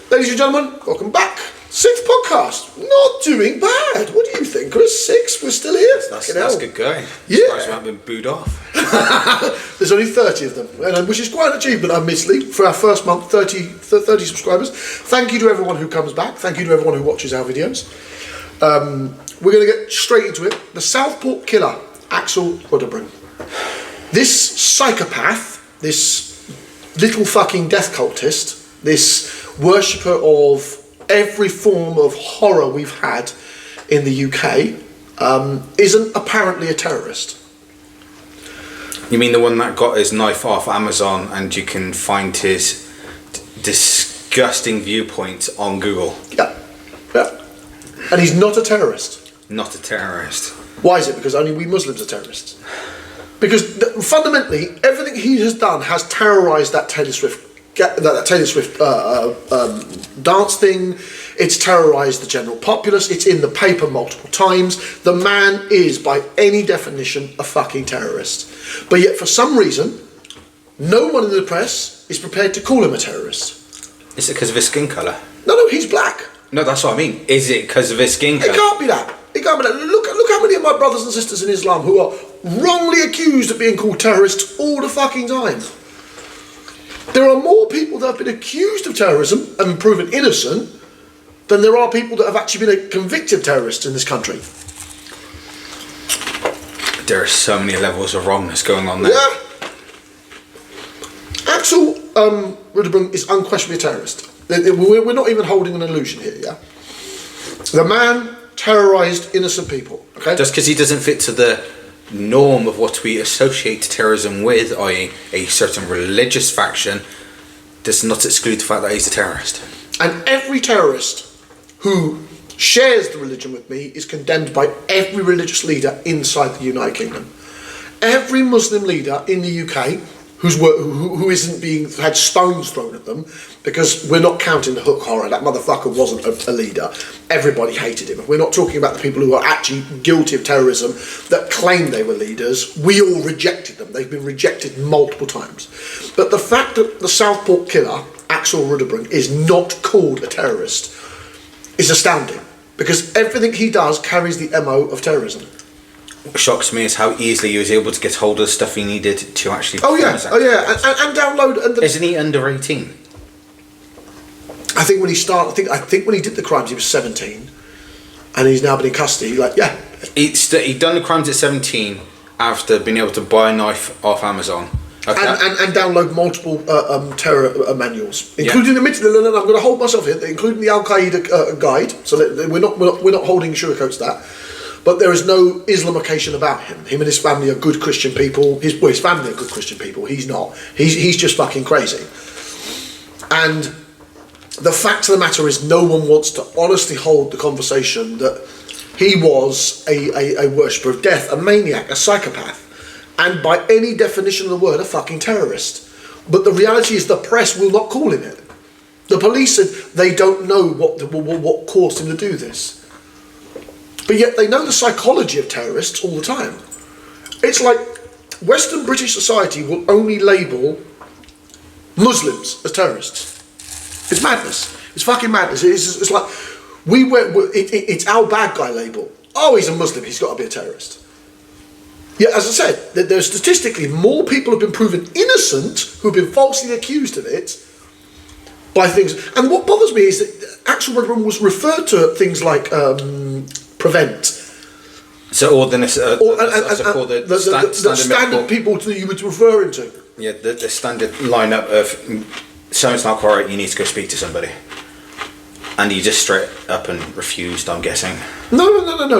Ladies and gentlemen, welcome back. 6th podcast. Not doing bad. What do you think, Chris? 6, we're still here. That's good going. Yeah. Surprised we haven't been booed off. There's only 30 of them, which is quite an achievement, admittedly, for our first month, 30 subscribers. Thank you to everyone who comes back. Thank you to everyone who watches our videos. We're going to get straight into it. The Southport killer, 𝐼𝐸𝐬𝐫𝐞. This psychopath, this little fucking death cultist, this worshipper of every form of horror we've had in the UK, isn't apparently a terrorist. You mean the one that got his knife off Amazon and you can find his disgusting viewpoint on Google? Yeah. And he's not a terrorist. Not a terrorist. Why is it? Because only we Muslims are terrorists. Because fundamentally, everything he has done has terrorised that Taylor Swift dance thing. It's terrorised the general populace. It's in the paper multiple times. The man is, by any definition, a fucking terrorist. But yet, for some reason, no one in the press is prepared to call him a terrorist. Is it because of his skin colour? No, he's black. No, that's what I mean. Is it because of his skin colour? It can't be that. It can't be that. Look how many of my brothers and sisters in Islam who are wrongly accused of being called terrorists all the fucking time. There are more people that have been accused of terrorism and proven innocent than there are people that have actually been convicted terrorists in this country. There are so many levels of wrongness going on there. Yeah. 𝐼𝐸𝐬𝐫𝐞 is unquestionably a terrorist. We're not even holding an illusion here, yeah? The man terrorised innocent people, okay? Just because he doesn't fit to the norm of what we associate terrorism with, i.e. a certain religious faction, does not exclude the fact that he's a terrorist. And every terrorist who shares the religion with me is condemned by every religious leader inside the United Kingdom. Every Muslim leader in the UK who isn't being had stones thrown at them, because we're not counting the Hook horror. That motherfucker wasn't a leader. Everybody hated him. We're not talking about the people who are actually guilty of terrorism that claim they were leaders. We all rejected them. They've been rejected multiple times. But the fact that the Southport killer, 𝐼𝐸𝐬𝐫𝐞, is not called a terrorist is astounding, because everything he does carries the MO of terrorism. What shocks me is how easily he was able to get hold of the stuff he needed to actually. And download. And isn't he under 18? I think when he started, I think when he did the crimes, he was 17, and he's now been in custody. He'd done the crimes at 17 after being able to buy a knife off Amazon. Okay. And download multiple terror manuals, including admittedly, I'm going to hold myself here, including the 𝐬𝐸𝐫𝐞 guide. So that we're not holding sugarcoats that. But there is no Islamication about him. Him and his family are good Christian people. His family are good Christian people. He's not. He's just fucking crazy. And the fact of the matter is, no one wants to honestly hold the conversation that he was a worshipper of death, a maniac, a psychopath, and by any definition of the word, a fucking terrorist. But the reality is, the press will not call him it. The police said they don't know what caused him to do this. But yet they know the psychology of terrorists all the time. It's like Western British society will only label Muslims as terrorists. It's madness. It's fucking madness. It's like it's our bad guy label. Oh, he's a Muslim, he's got to be a terrorist. Yeah, as I said, there's statistically more people have been proven innocent who have been falsely accused of it by things. And what bothers me is that 𝐼𝐸𝐬𝐫𝐞 was referred to things like prevent. So all the standard people that you were referring to. Yeah, the standard lineup of something's not correct, you need to go speak to somebody. And he just straight up and refused, I'm guessing. No,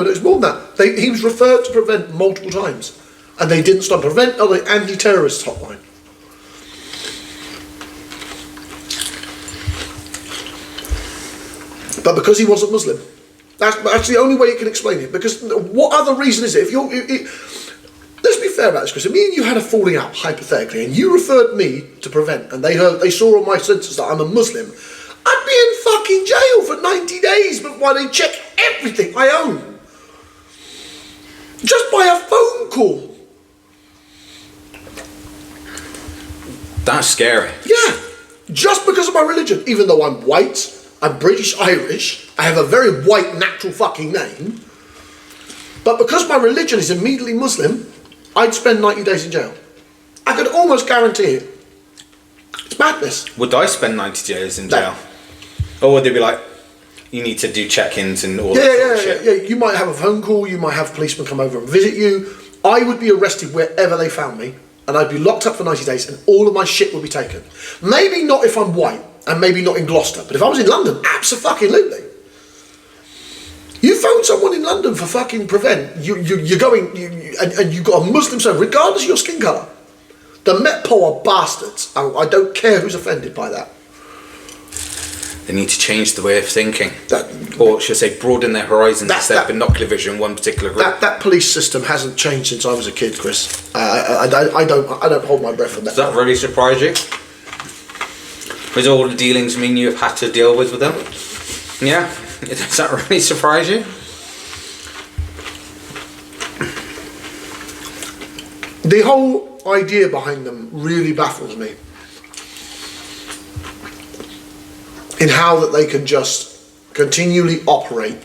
it's more than that. He was referred to prevent multiple times, and they didn't stop. Prevent are the anti-terrorist hotline. But because he wasn't Muslim, that's the only way you can explain it. Because what other reason is it? Let's be fair about this, Chris. If me and you had a falling out, hypothetically, and you referred me to prevent, and they saw on my census that I'm a Muslim, I'd be in fucking jail for 90 days while they check everything I own. Just by a phone call. That's scary. Yeah. Just because of my religion. Even though I'm white, I'm British Irish. I have a very white natural fucking name. But because my religion is immediately Muslim, I'd spend 90 days in jail. I could almost guarantee it. It's madness. Would I spend 90 days in jail? Or would they be like, you need to do check-ins and all that sort of shit? Yeah. You might have a phone call, you might have policemen come over and visit you. I would be arrested wherever they found me, and I'd be locked up for 90 days, and all of my shit would be taken. Maybe not if I'm white, and maybe not in Gloucester, but if I was in London, abso-fucking-lutely. You phone someone in London for fucking prevent, you're going, and you've got a Muslim son, regardless of your skin colour. The Met Pol are bastards. I don't care who's offended by that. They need to change the way of thinking. Or should I say broaden their horizons instead of binocular vision in one particular group. That police system hasn't changed since I was a kid, Chris. I don't hold my breath on that. Does that really surprise you? With all the dealings you've had to deal with them? Yeah? Does that really surprise you? The whole idea behind them really baffles me. In how that they can just continually operate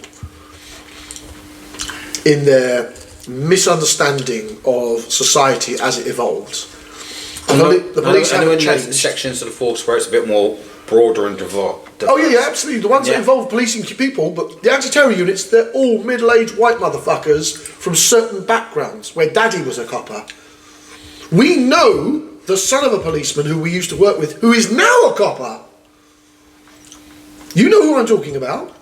in their misunderstanding of society as it evolves. The police haven't changed. Sections of the force where it's a bit more broader and diverse. Oh yeah, absolutely. The ones that involve policing people, but the anti-terror units, they're all middle-aged white motherfuckers from certain backgrounds where daddy was a copper. We know the son of a policeman who we used to work with, who is now a copper. You know who I'm talking about.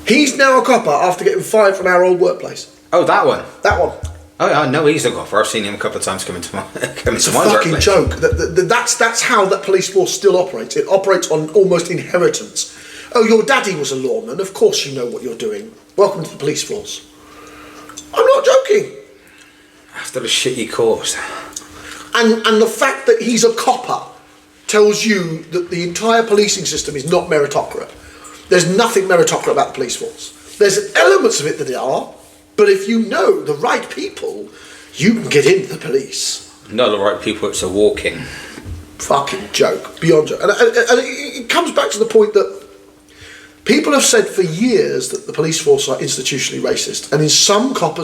He's now a copper after getting fired from our old workplace. Oh, that one? That one. Oh, yeah, no, he's a copper. I've seen him a couple of times coming to my It's a fucking joke. That's how that police force still operates. It operates on almost inheritance. Oh, your daddy was a lawman. Of course you know what you're doing. Welcome to the police force. I'm not joking. After the shit he caused. And the fact that he's a copper tells you that the entire policing system is not meritocrat. There's nothing meritocrat about the police force. There's elements of it that are, but if you know the right people, you can get into the police. Not the right people, it's a walk-in. Fucking joke. Beyond joke. And it comes back to the point that people have said for years that the police force are institutionally racist, and in some copper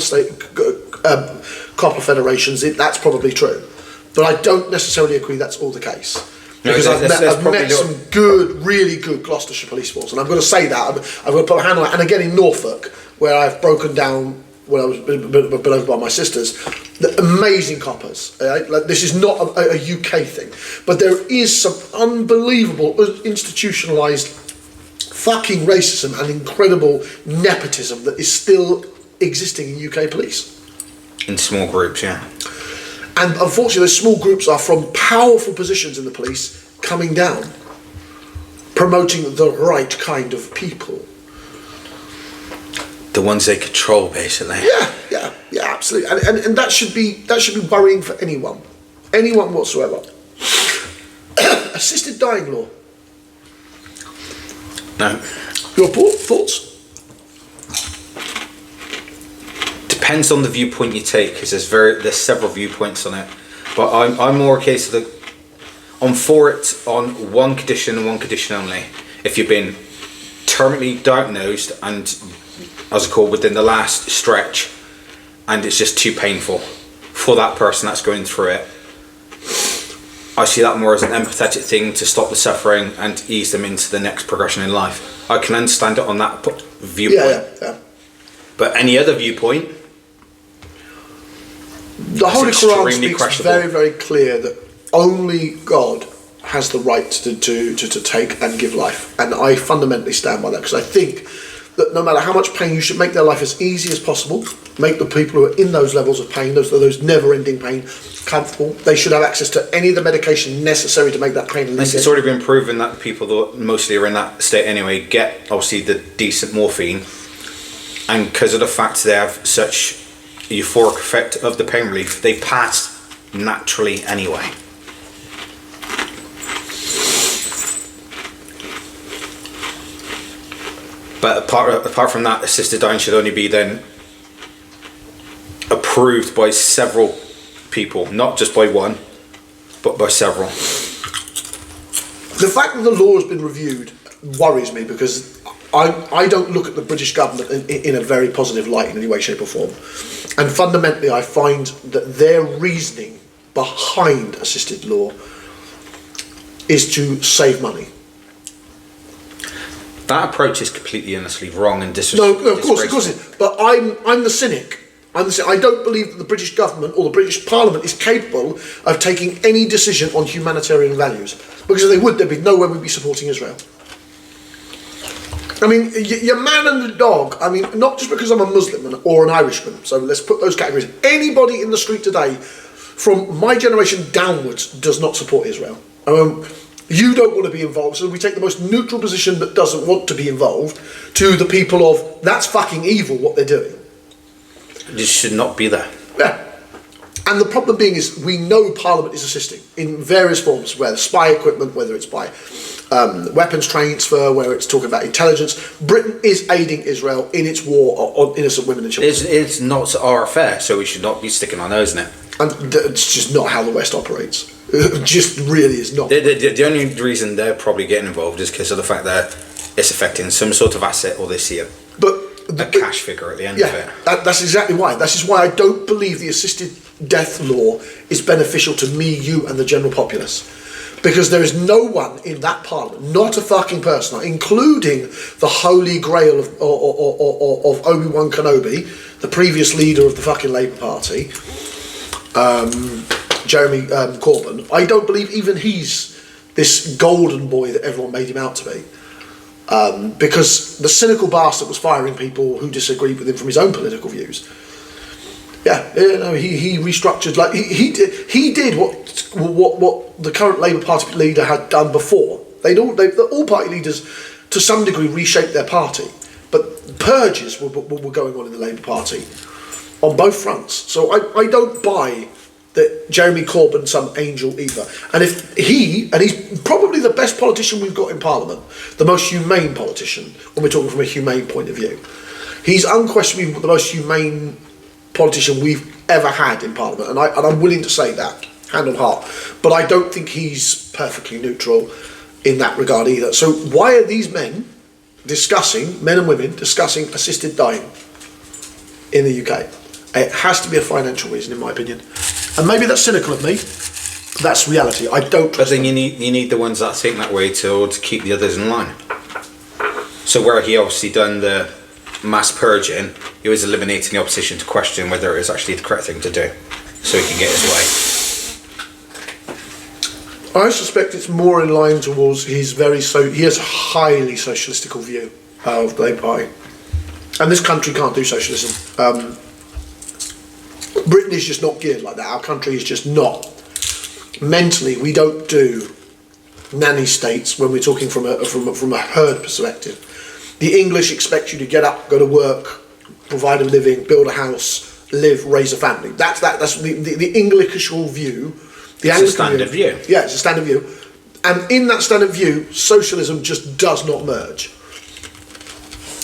federations, that's probably true. But I don't necessarily agree that's all the case. Because I've met some good, really good Gloucestershire police force, and I'm going to say that. I'm going to put a hand on it. And again in Norfolk, where I've broken down when I was been over by my sisters, the amazing coppers. Like, this is not a UK thing, but there is some unbelievable institutionalised fucking racism and incredible nepotism that is still existing in UK police. In small groups, yeah. And unfortunately, those small groups are from powerful positions in the police coming down, promoting the right kind of people. The ones they control, basically. Yeah, absolutely. And that should be worrying for anyone whatsoever. Assisted dying law. No. Your thoughts? Depends on the viewpoint you take, because there's several viewpoints on it. But I'm more a case of I'm for it on one condition and one condition only. If you've been terminally diagnosed and, as I call, within the last stretch, and it's just too painful for that person that's going through it, I see that more as an empathetic thing to stop the suffering and ease them into the next progression in life. I can understand it on that viewpoint. Yeah. But any other viewpoint, the Holy Quran speaks very, very clear that only God has the right to take and give life, and I fundamentally stand by that, because I think that no matter how much pain, you should make their life as easy as possible. Make the people who are in those levels of pain, those never-ending pain, comfortable. They should have access to any of the medication necessary to make that pain alleviate. It's already been proven that the people that mostly are in that state anyway get obviously the decent morphine, and because of the fact they have such a euphoric effect of the pain relief, they pass naturally anyway. But apart from that, assisted dying should only be then approved by several people, not just by one, but by several. The fact that the law has been reviewed worries me because I don't look at the British government in a very positive light in any way, shape or form. And fundamentally I find that their reasoning behind assisted law is to save money. That approach is completely honestly wrong and disrespectful. No, of course it is. But I'm the cynic. I don't believe that the British government or the British Parliament is capable of taking any decision on humanitarian values. Because if they would, there'd be no way we'd be supporting Israel. I mean, your man and the dog, I mean, not just because I'm a Muslim or an Irishman, so let's put those categories. Anybody in the street today, from my generation downwards, does not support Israel. You don't want to be involved, so we take the most neutral position that doesn't want to be involved to the people of, that's fucking evil what they're doing. This should not be there. Yeah. And the problem being is we know Parliament is assisting in various forms, whether spy equipment, whether it's by weapons transfer, where it's talking about intelligence. Britain is aiding Israel in its war on innocent women and children. It's not our affair, so we should not be sticking our nose in it. And it's just not how the West operates. It just really is not. The only reason they're probably getting involved is because of the fact that it's affecting some sort of asset or they see a cash figure at the end of it. That's exactly why. That is why I don't believe the assisted death law is beneficial to me, you and the general populace. Because there is no one in that parliament, not a fucking person, including the holy grail of Obi-Wan Kenobi, the previous leader of the fucking Labour Party, Jeremy Corbyn. I don't believe even he's this golden boy that everyone made him out to be. Because the cynical bastard was firing people who disagreed with him from his own political views. He restructured, like he did what the current Labour Party leader had done before. The all-party leaders to some degree reshaped their party, but purges were going on in the Labour Party on both fronts. So I don't buy that Jeremy Corbyn's some angel either. And he's probably the best politician we've got in Parliament, the most humane politician when we're talking from a humane point of view. He's unquestionably the most humane politician we've ever had in Parliament, and I'm willing to say that, hand on heart. But I don't think he's perfectly neutral in that regard either. So why are these men and women discussing assisted dying in the UK? It has to be a financial reason, in my opinion. And maybe that's cynical of me. That's reality. I don't trust But then them. you need the ones that think that way to keep the others in line. So where he obviously done the mass purging, he was eliminating the opposition to question whether it was actually the correct thing to do, so he can get his way. I suspect it's more in line towards he has a highly socialistical view of the Labour Party. And this country can't do socialism. Britain is just not geared like that. Our country is just not. Mentally, we don't do nanny states when we're talking from a herd perspective. The English expect you to get up, go to work, provide a living, build a house, live, raise a family. That's the English view. It's a standard view. Yeah, it's a standard view. And in that standard view, socialism just does not merge.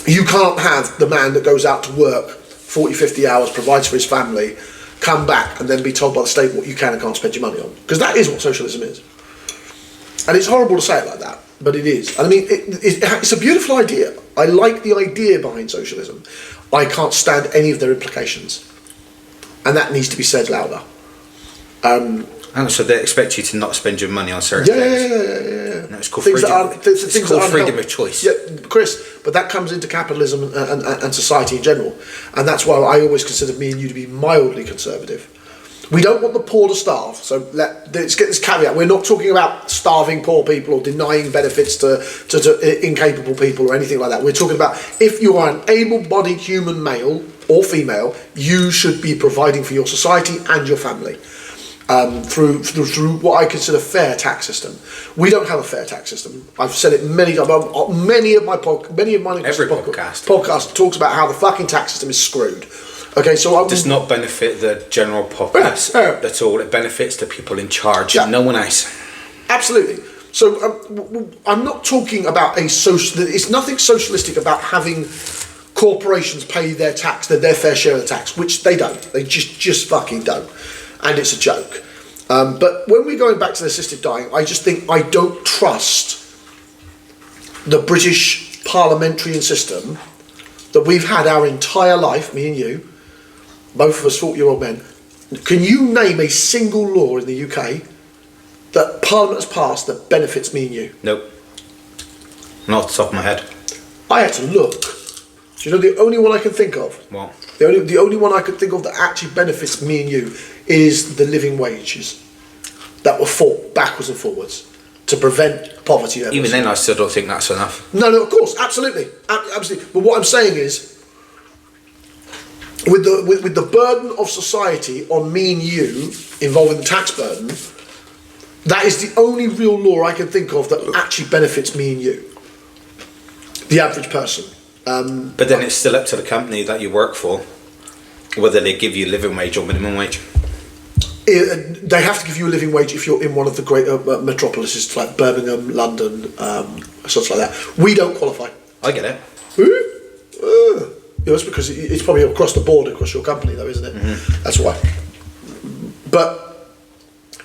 You can't have the man that goes out to work 40, 50 hours, provides for his family, come back and then be told by the state what you can and can't spend your money on. Because that is what socialism is. And it's horrible to say it like that, but it is. And I mean, it's a beautiful idea. I like the idea behind socialism. I can't stand any of their implications. And that needs to be said louder. And so they expect you to not spend your money on certain things. Yeah. No, it's called freedom of choice. Yeah, Chris, but that comes into capitalism and society in general. And that's why I always consider me and you to be mildly conservative. We don't want the poor to starve, so let's get this caveat. We're not talking about starving poor people or denying benefits to incapable people or anything like that. We're talking about if you are an able-bodied human male or female, you should be providing for your society and your family. Through what I consider fair tax system. We don't have a fair tax system. I've said it many times. Every podcast talks about how the fucking tax system is screwed. Okay, so it does not benefit the general populace. That's all. It benefits the people in charge. Yeah. No one else. Absolutely. So I'm not talking about it's nothing socialistic about having corporations pay their tax, their fair share of the tax, which they don't. They just fucking don't. And it's a joke. But when we're going back to the assisted dying, I just think I don't trust the British parliamentary system that we've had our entire life, me and you, both of us 40-year-old men. Can you name a single law in the UK that Parliament has passed that benefits me and you? Nope. Not off the top of my head. I had to look. Do you know the only one I can think of? What? The only one I could think of that actually benefits me and you is the living wages that were fought backwards and forwards to prevent poverty levels. Even then, I still don't think that's enough. No, of course, absolutely. Absolutely. But what I'm saying is, with the burden of society on me and you involving the tax burden, that is the only real law I can think of that actually benefits me and you, the average person. But then it's still up to the company that you work for whether they give you living wage or minimum wage. They have to give you a living wage if you're in one of the great metropolises like Birmingham, London, sorts like that. We don't qualify. I get it. That's because it's probably across the board across your company, though, isn't it? Mm-hmm. That's why. But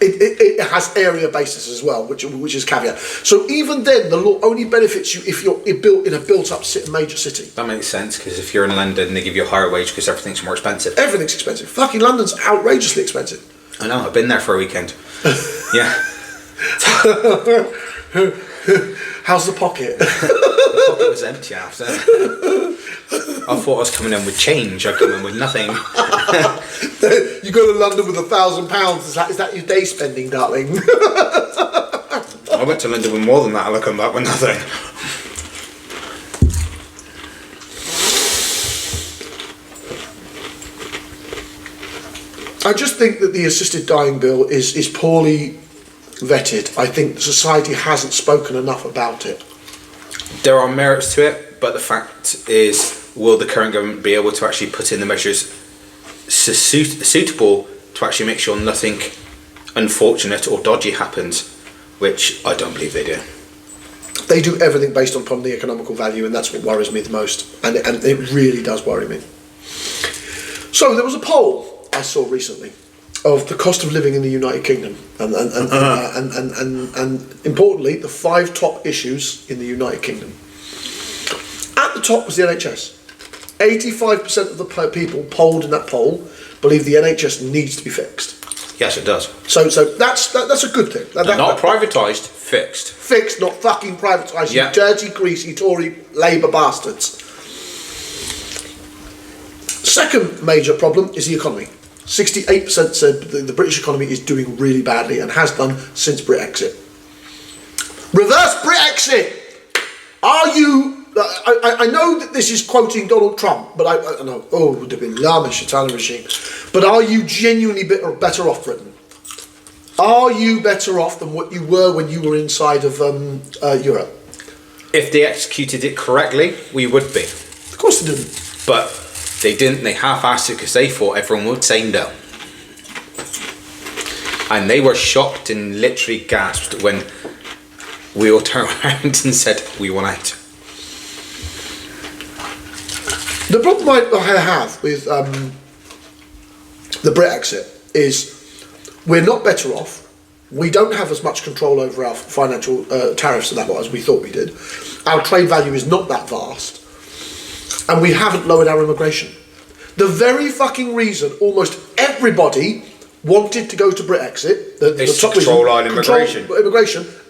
it has area basis as well, which is caveat. So even then, the law only benefits you if you're built in a built-up major city. That makes sense, because if you're in London, they give you a higher wage because everything's more expensive. Everything's expensive. Fucking London's outrageously expensive. I know. I've been there for a weekend. Yeah. How's the pocket? The pocket was empty after. I thought I was coming in with change. I come in with nothing. You go to London with £1,000. Is that your day spending, darling? I went to London with more than that. I'll come back with nothing. I just think that the assisted dying bill is poorly vetted. I think society hasn't spoken enough about it. There are merits to it, but the fact is, will the current government be able to actually put in the measures suitable to actually make sure nothing unfortunate or dodgy happens, which I don't believe they do. They do everything based upon the economical value, and that's what worries me the most. And it really does worry me. So there was a poll I saw recently of the cost of living in the United Kingdom, and importantly, the 5 top issues in the United Kingdom. At the top was the NHS. 85% of the people polled in that poll believe the NHS needs to be fixed. Yes, it does. So that's a good thing. Not privatised, fixed. Fixed, not fucking privatised. Yeah. You dirty, greasy Tory Labour bastards. Second major problem is the economy. 68% said the British economy is doing really badly and has done since Brexit. Reverse Brexit! Are you... I know that this is quoting Donald Trump, but I know, oh, would have been Lamish Italian regime. But are you genuinely better off, Britain? Are you better off than what you were when you were inside of Europe? If they executed it correctly, we would be. Of course they didn't. But they didn't. They half-assed it because they thought everyone would say no. And they were shocked and literally gasped when we all turned around and said, we want out. The problem I have with the Brexit is we're not better off. We don't have as much control over our financial tariffs and that as we thought we did. Our trade value is not that vast. And we haven't lowered our immigration. The very fucking reason almost everybody wanted to go to Brexit, the top control our immigration,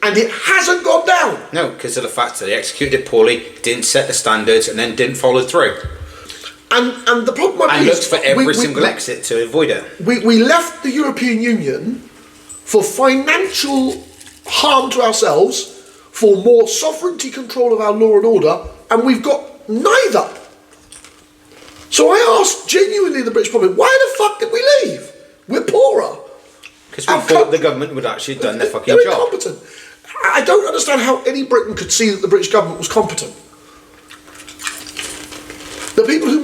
and it hasn't gone down. No, because of the fact that they executed it poorly, didn't set the standards, and then didn't follow through. And the problem and looked for every single exit to avoid it. We left the European Union for financial harm to ourselves, for more sovereignty control of our law and order, and we've got neither. So I asked genuinely the British public, why the fuck did we leave? We're poorer. Because we thought the government would actually have done their fucking they're job. Incompetent. I don't understand how any Briton could see that the British government was competent. The people who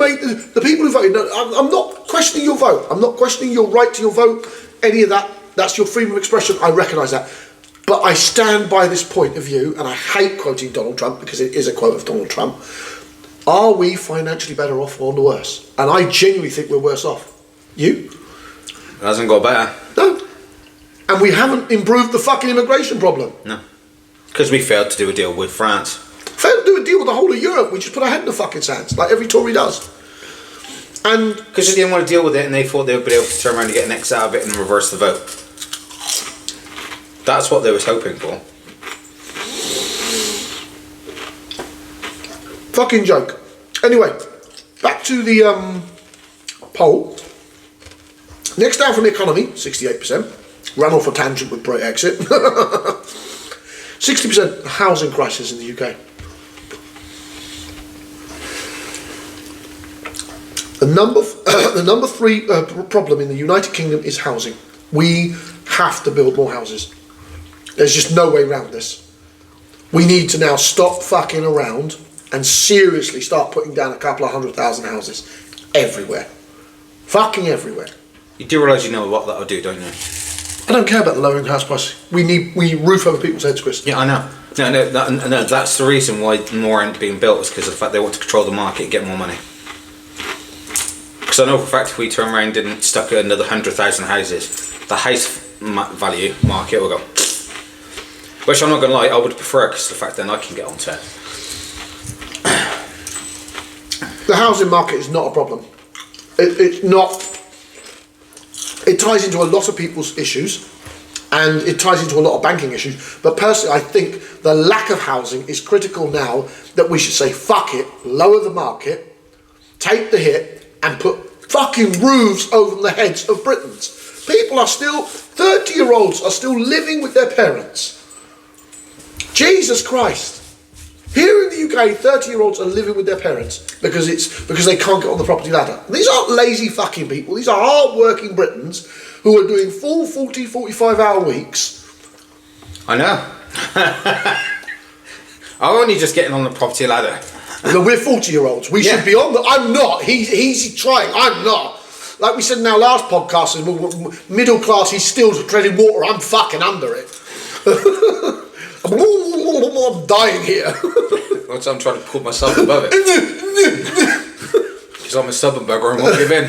voted, no, I'm not questioning your vote. I'm not questioning your right to your vote, any of that. That's your freedom of expression. I recognise that. But I stand by this point of view, and I hate quoting Donald Trump because it is a quote of Donald Trump. Are we financially better off or worse? And I genuinely think we're worse off. You? It hasn't got better. No. And we haven't improved the fucking immigration problem. No. Because we failed to do a deal with France. Failed to do a deal with the whole of Europe. We just put our head in the fucking sands, like every Tory does. And because they didn't want to deal with it, and they thought they would be able to turn around and get an X out of it and reverse the vote. That's what they was hoping for. Fucking joke. Anyway, back to the poll. Next down from the economy, 68%. Ran off a tangent with Brexit. 60% housing crisis in the UK. The number three problem in the United Kingdom is housing. We have to build more houses. There's just no way around this. We need to now stop fucking around and seriously start putting down a couple of 100,000 houses everywhere. Fucking everywhere. You do realise you know what that'll do, don't you? I don't care about the lowering house price. We roof over people's heads, Chris. Yeah, I know. No, that's the reason why more aren't being built, is because of the fact they want to control the market and get more money. Because I know for a fact if we turn around and stuck at another 100,000 houses, the house value market will go. Which I'm not going to lie, I would prefer, because of the fact then I can get onto it. The housing market is not a problem. It's not. It ties into a lot of people's issues, and it ties into a lot of banking issues. But personally, I think the lack of housing is critical now, that we should say, fuck it, lower the market, take the hit, and put fucking roofs over the heads of Britons. People are still, 30-year-olds are still living with their parents. Jesus Christ. Here in the UK, 30-year-olds are living with their parents because they can't get on the property ladder. These aren't lazy fucking people. These are hard-working Britons who are doing full 40, 45-hour weeks. I know. I'm only just getting on the property ladder. No, we're 40-year-olds. We should be on the... I'm not. He's trying. I'm not. Like we said in our last podcast, middle class, he's still treading water. I'm fucking under it. I'm dying here. I'm trying to pull myself above it. Because I'm a stubborn bugger and won't give in.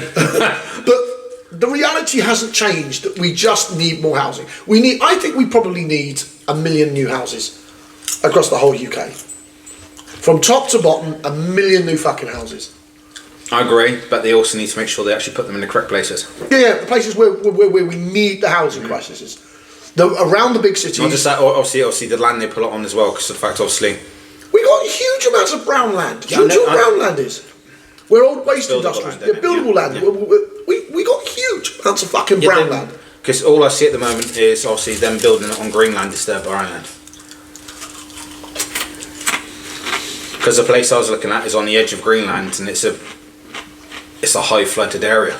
But the reality hasn't changed. That we just need more housing. I think we probably need 1 million new houses across the whole UK. From top to bottom, 1 million new fucking houses. I agree, but they also need to make sure they actually put them in the correct places. Yeah, the places where we need the housing crises. Around the big cities. Not just that, obviously the land they put it on as well, because of the fact, obviously... We got huge amounts of brown land. Do you know what brown land is? We're old waste industrials. Buildable land. We got huge amounts of fucking brown land. Because all I see at the moment is obviously them building it on Greenland instead of brown land. Because the place I was looking at is on the edge of Greenland, and it's a high flooded area.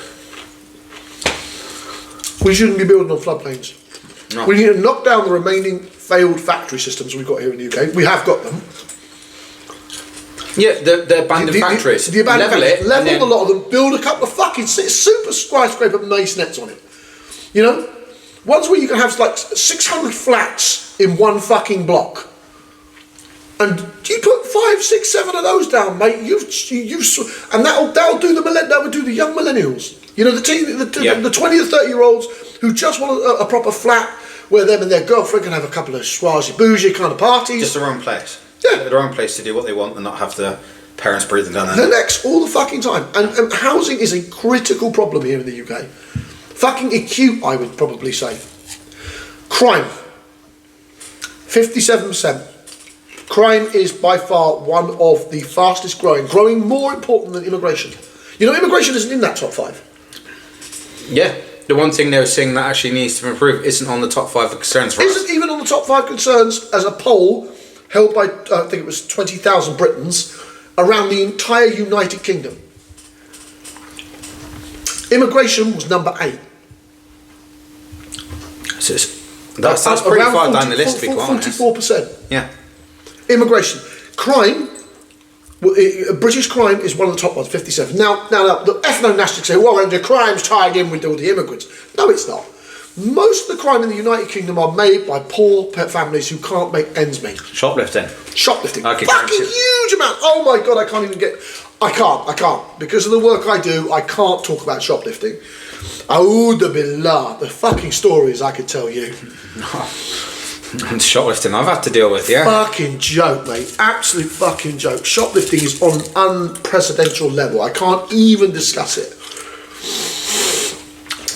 We shouldn't be building on floodplains. No. We need to knock down the remaining failed factory systems we've got here in the UK. We have got them. Yeah, the abandoned factories. The abandoned factories. Level a lot of them. Build a couple of fucking super skyscraper masonettes on it. You know, ones where you can have like 600 flats in one fucking block. And you put 5, 6, 7 of those down, mate. And that'll do the young millennials. You know, the 20 or 30-year-olds who just want a proper flat where them and their girlfriend can have a couple of *𝐟𝐨𝐫𝐞𝐿 kind of parties. Just their own place. Yeah. Their own place to do what they want and not have the parents breathing down their neck. The next all the fucking time. And housing is a critical problem here in the UK. Fucking acute, I would probably say. Crime. 57%. Crime is by far one of the fastest growing more important than immigration. You know, immigration isn't in that top 5. Yeah. The one thing they were saying that actually needs to improve isn't on the top 5 concerns for us. Isn't even on the top 5 concerns as a poll held by, I think it was 20,000 Britons, around the entire United Kingdom. Immigration was number 8. So that's pretty far down the list, to be quite honest. 44%. Yeah. Immigration. Crime, British crime is one of the top ones, 57. Now the ethno-nationalists say, well, the crime's tied in with all the immigrants. No, it's not. Most of the crime in the United Kingdom are made by poor families who can't make ends meet. Shoplifting. Fucking huge amount. Oh my God, I can't even get... I can't. Because of the work I do, I can't talk about shoplifting. A'udhu billah, the fucking stories I could tell you. And shoplifting I've had to deal with, yeah. Fucking joke, mate. Absolute fucking joke. Shoplifting is on an unprecedented level. I can't even discuss it.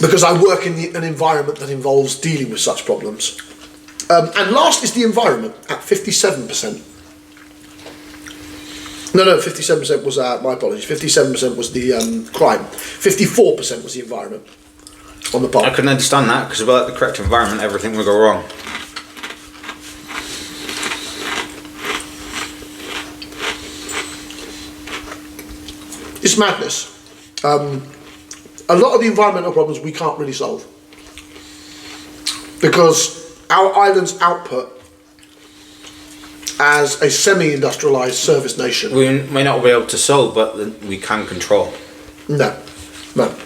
Because I work in an environment that involves dealing with such problems. And last is the environment at 57%. No, 57% was, my apologies, 57% was the crime. 54% was the environment on the part. I couldn't understand that, because without the correct environment, everything would go wrong. It's madness. A lot of the environmental problems we can't really solve. Because our island's output as a semi-industrialised service nation... We may not be able to solve, but we can control. No.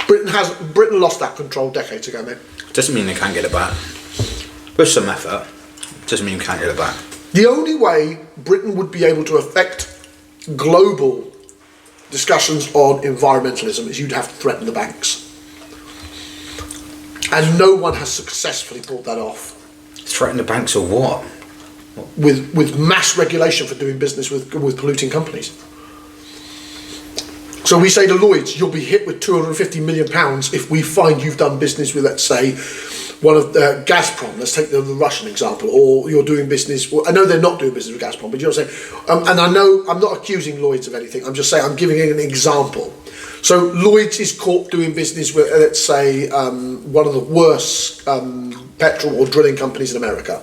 Britain lost that control decades ago, mate. Doesn't mean they can't get it back. With some effort, doesn't mean you can't get it back. The only way Britain would be able to affect global discussions on environmentalism is you'd have to threaten the banks. And no one has successfully pulled that off. Threaten the banks or what? With mass regulation for doing business with polluting companies. So we say to Lloyds, you'll be hit with £250 million if we find you've done business with, let's say, one of Gazprom. Let's take the Russian example. Or you're doing business... Well, I know they're not doing business with Gazprom, but you know what I'm saying? And I know I'm not accusing Lloyds of anything. I'm just saying I'm giving an example. So Lloyds is caught doing business with, let's say, one of the worst petrol or drilling companies in America.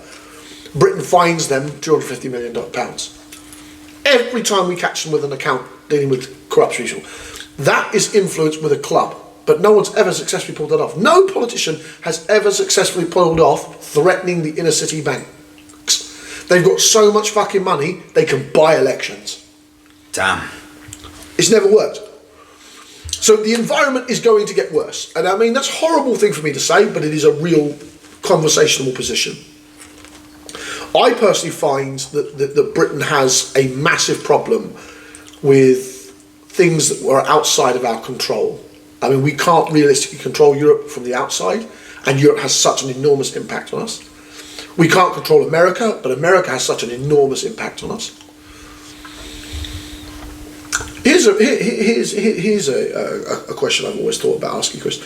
Britain fines them £250 million. Every time we catch them with an account dealing with corrupt people. That is influence with a club, but no one's ever successfully pulled that off. No politician has ever successfully pulled off threatening the inner city banks. They've got so much fucking money, they can buy elections. Damn. It's never worked. So the environment is going to get worse. And I mean, that's a horrible thing for me to say, but it is a real conversational position. I personally find that Britain has a massive problem with things that are outside of our control. I mean, we can't realistically control Europe from the outside, and Europe has such an enormous impact on us. We can't control America, but America has such an enormous impact on us. Here's a question I've always thought about asking, Chris.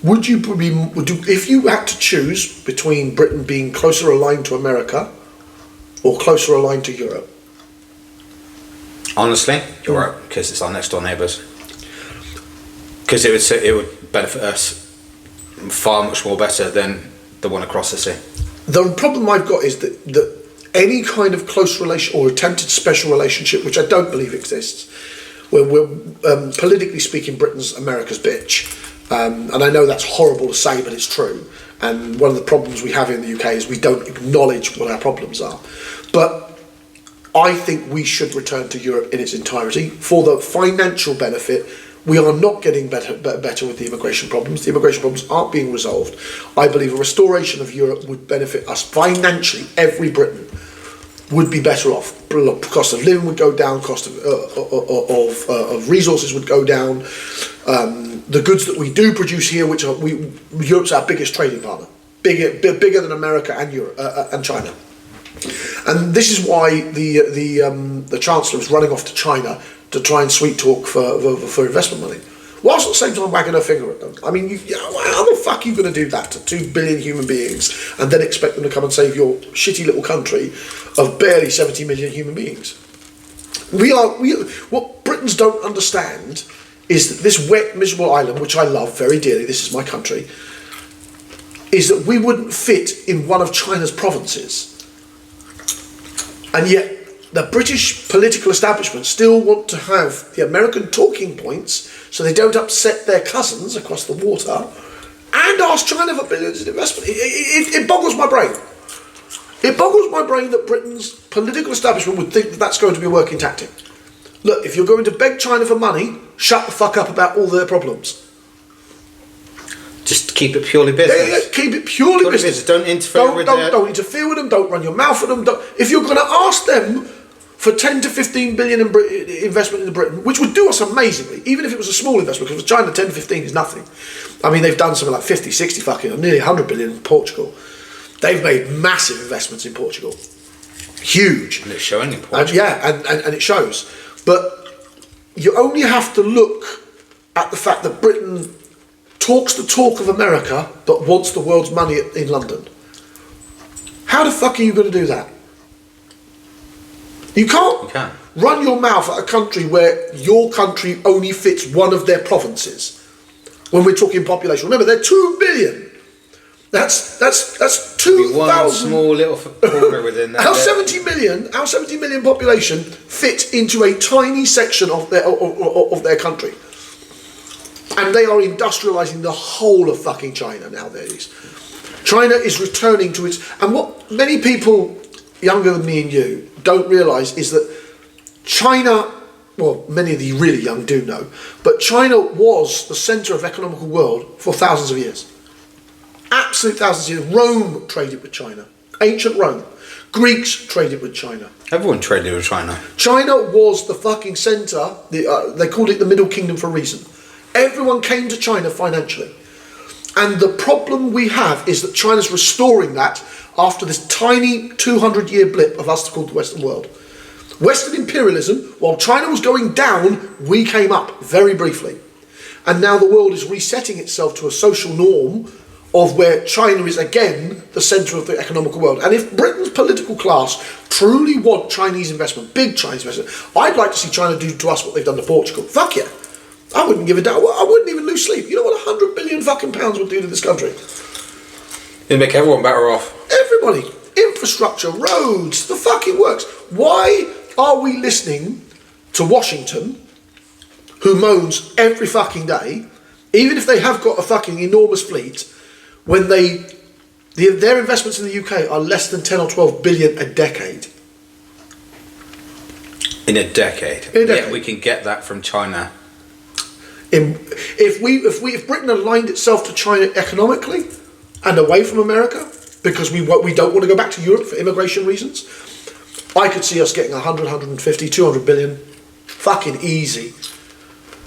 If you had to choose between Britain being closer aligned to America or closer aligned to Europe? Honestly, Europe, because it's our next door neighbours. Because it would benefit us far much more better than the one across the sea. The problem I've got is that any kind of close relation or attempted special relationship, which I don't believe exists, where we're politically speaking, Britain's America's bitch. And I know that's horrible to say, but it's true. And one of the problems we have in the UK is we don't acknowledge what our problems are. But I think we should return to Europe in its entirety for the financial benefit. We are not getting better with the immigration problems. The immigration problems aren't being resolved. I believe a restoration of Europe would benefit us financially. Every Briton would be better off. Cost of living would go down. Cost of resources would go down. The goods that we do produce here, Europe's our biggest trading partner, bigger than America and Europe and China. And this is why the Chancellor is running off to China to try and sweet talk for investment money, whilst at the same time wagging her finger at them. I mean, how the fuck are you going to do that to 2 billion human beings and then expect them to come and save your shitty little country of barely 70 million human beings? What Britons don't understand is that this wet, miserable island, which I love very dearly, this is my country, is that we wouldn't fit in one of China's provinces. And yet the British political establishment still want to have the American talking points so they don't upset their cousins across the water and ask China for billions in investment. It boggles my brain. It boggles my brain that Britain's political establishment would think that that's going to be a working tactic. Look, if you're going to beg China for money, shut the fuck up about all their problems. Just keep it purely business. Yeah, keep it purely business. Don't interfere with them. Don't interfere with them. Don't run your mouth at them. If you're going to ask them for 10 to 15 billion investment in Britain, which would do us amazingly, even if it was a small investment, because for China 10 to 15 is nothing. I mean, they've done something like 50, 60 fucking, or nearly 100 billion in Portugal. They've made massive investments in Portugal. Huge. And it's showing in Portugal. And it shows. But you only have to look at the fact that Britain talks the talk of America, but wants the world's money in London. How the fuck are you going to do that? You can't run your mouth at a country where your country only fits one of their provinces. When we're talking population, remember they're 2 billion. That's 2,000. One small little corner within that. Our 70 million population fit into a tiny section of their country, and they are industrialising the whole of fucking China nowadays. China is returning to its, and what many people younger than me and you don't realise is that China, well, many of the really young do know, but China was the centre of economical world for thousands of years. Absolute thousands of years. Rome traded with China. Ancient Rome. Greeks traded with China. Everyone traded with China. China was the fucking centre. They called it the Middle Kingdom for a reason. Everyone came to China financially. And the problem we have is that China's restoring that after this tiny 200-year blip of us called the Western world. Western imperialism, while China was going down, we came up very briefly. And now the world is resetting itself to a social norm of where China is again the centre of the economical world. And if Britain's political class truly want Chinese investment, big Chinese investment, I'd like to see China do to us what they've done to Portugal. Fuck yeah. I wouldn't give a damn. I wouldn't even lose sleep. You know what 100 billion fucking pounds would do to this country? It'd make everyone better off. Everybody. Infrastructure, roads, the fucking works. Why are we listening to Washington, who moans every fucking day, even if they have got a fucking enormous fleet, when their investments in the UK are less than 10 or 12 billion a decade? In a decade. Yeah, we can get that from China. If Britain aligned itself to China economically and away from America, because we don't want to go back to Europe for immigration reasons, I could see us getting 100, 150, 200 billion, fucking easy.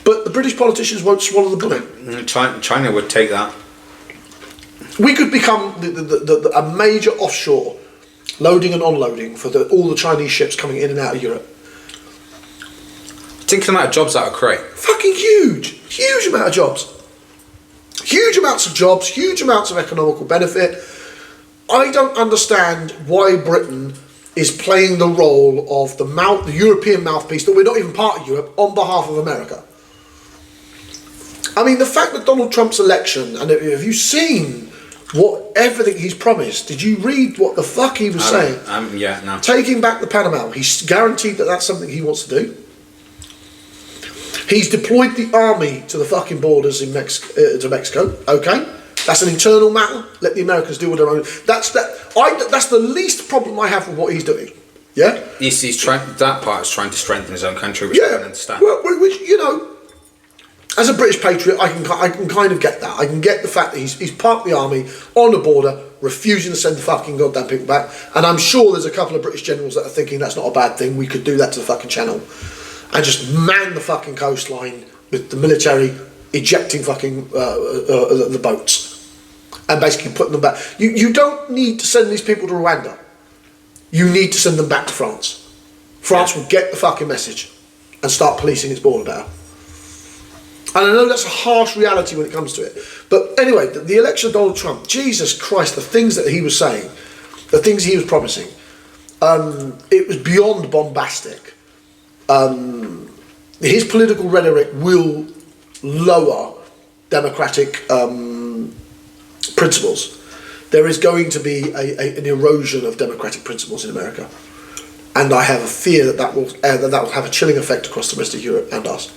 But the British politicians won't swallow the bullet. China would take that. We could become a major offshore loading and unloading for all the Chinese ships coming in and out of Europe. Think of the amount of jobs that would create. Fucking huge amount of jobs. Huge amounts of jobs, huge amounts of economical benefit. I don't understand why Britain is playing the role of the European mouthpiece, that we're not even part of Europe, on behalf of America. I mean, the fact that Donald Trump's election, and have you seen everything he's promised? Did you read what the fuck he was saying? Yeah, no. Taking back the Panama. He's guaranteed that that's something he wants to do. He's deployed the army to the fucking borders in to Mexico. Okay, that's an internal matter. Let the Americans deal with their own. That's the least problem I have with what he's doing. Yeah. He's trying. That part is trying to strengthen his own country, which I don't understand. Well, which, you know, as a British patriot, I can kind of get that. I can get the fact that he's parked the army on the border, refusing to send the fucking goddamn people back. And I'm sure there's a couple of British generals that are thinking that's not a bad thing. We could do that to the fucking channel. And just man the fucking coastline with the military ejecting fucking the boats and basically putting them back. You don't need to send these people to Rwanda. You need to send them back to France. France will get the fucking message and start policing its border better. And I know that's a harsh reality when it comes to it. But anyway, the election of Donald Trump, Jesus Christ, the things that he was saying, the things he was promising, it was beyond bombastic. His political rhetoric will lower democratic principles. There is going to be an erosion of democratic principles in America, and I have a fear that will have a chilling effect across the rest of Europe and us.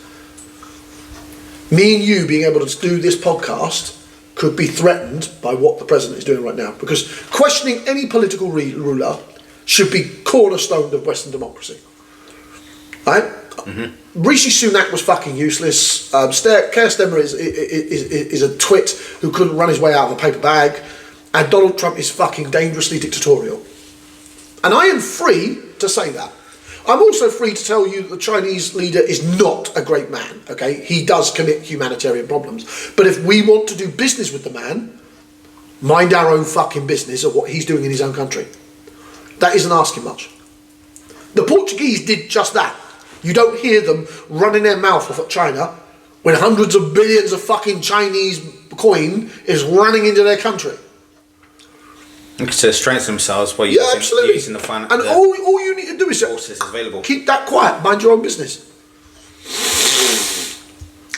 Me and you being able to do this podcast could be threatened by what the president is doing right now, because questioning any political ruler should be cornerstone of Western democracy. Right? Mm-hmm. Rishi Sunak was fucking useless. Keir Starmer is a twit who couldn't run his way out of a paper bag, and Donald Trump is fucking dangerously dictatorial. And I am free to say that. I'm also free to tell you that the Chinese leader is not a great man, okay? He does commit humanitarian problems. But if we want to do business with the man, mind our own fucking business of what he's doing in his own country. That isn't asking much. The Portuguese did just that. You don't hear them running their mouth off at China when hundreds of billions of fucking Chinese coin is running into their country. To strengthen themselves by using the finance. And all you need to do is available. Keep that quiet, mind your own business.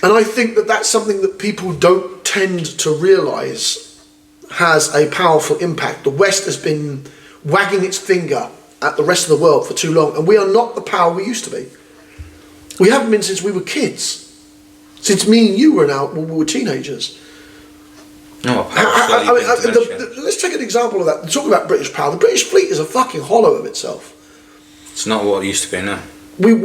And I think that that's something that people don't tend to realise has a powerful impact. The West has been wagging its finger at the rest of the world for too long, and we are not the power we used to be. We haven't been since we were kids. Since me and you we were teenagers. No, let's take an example of that. Talk about British power. The British fleet is a fucking hollow of itself. It's not what it used to be now. We're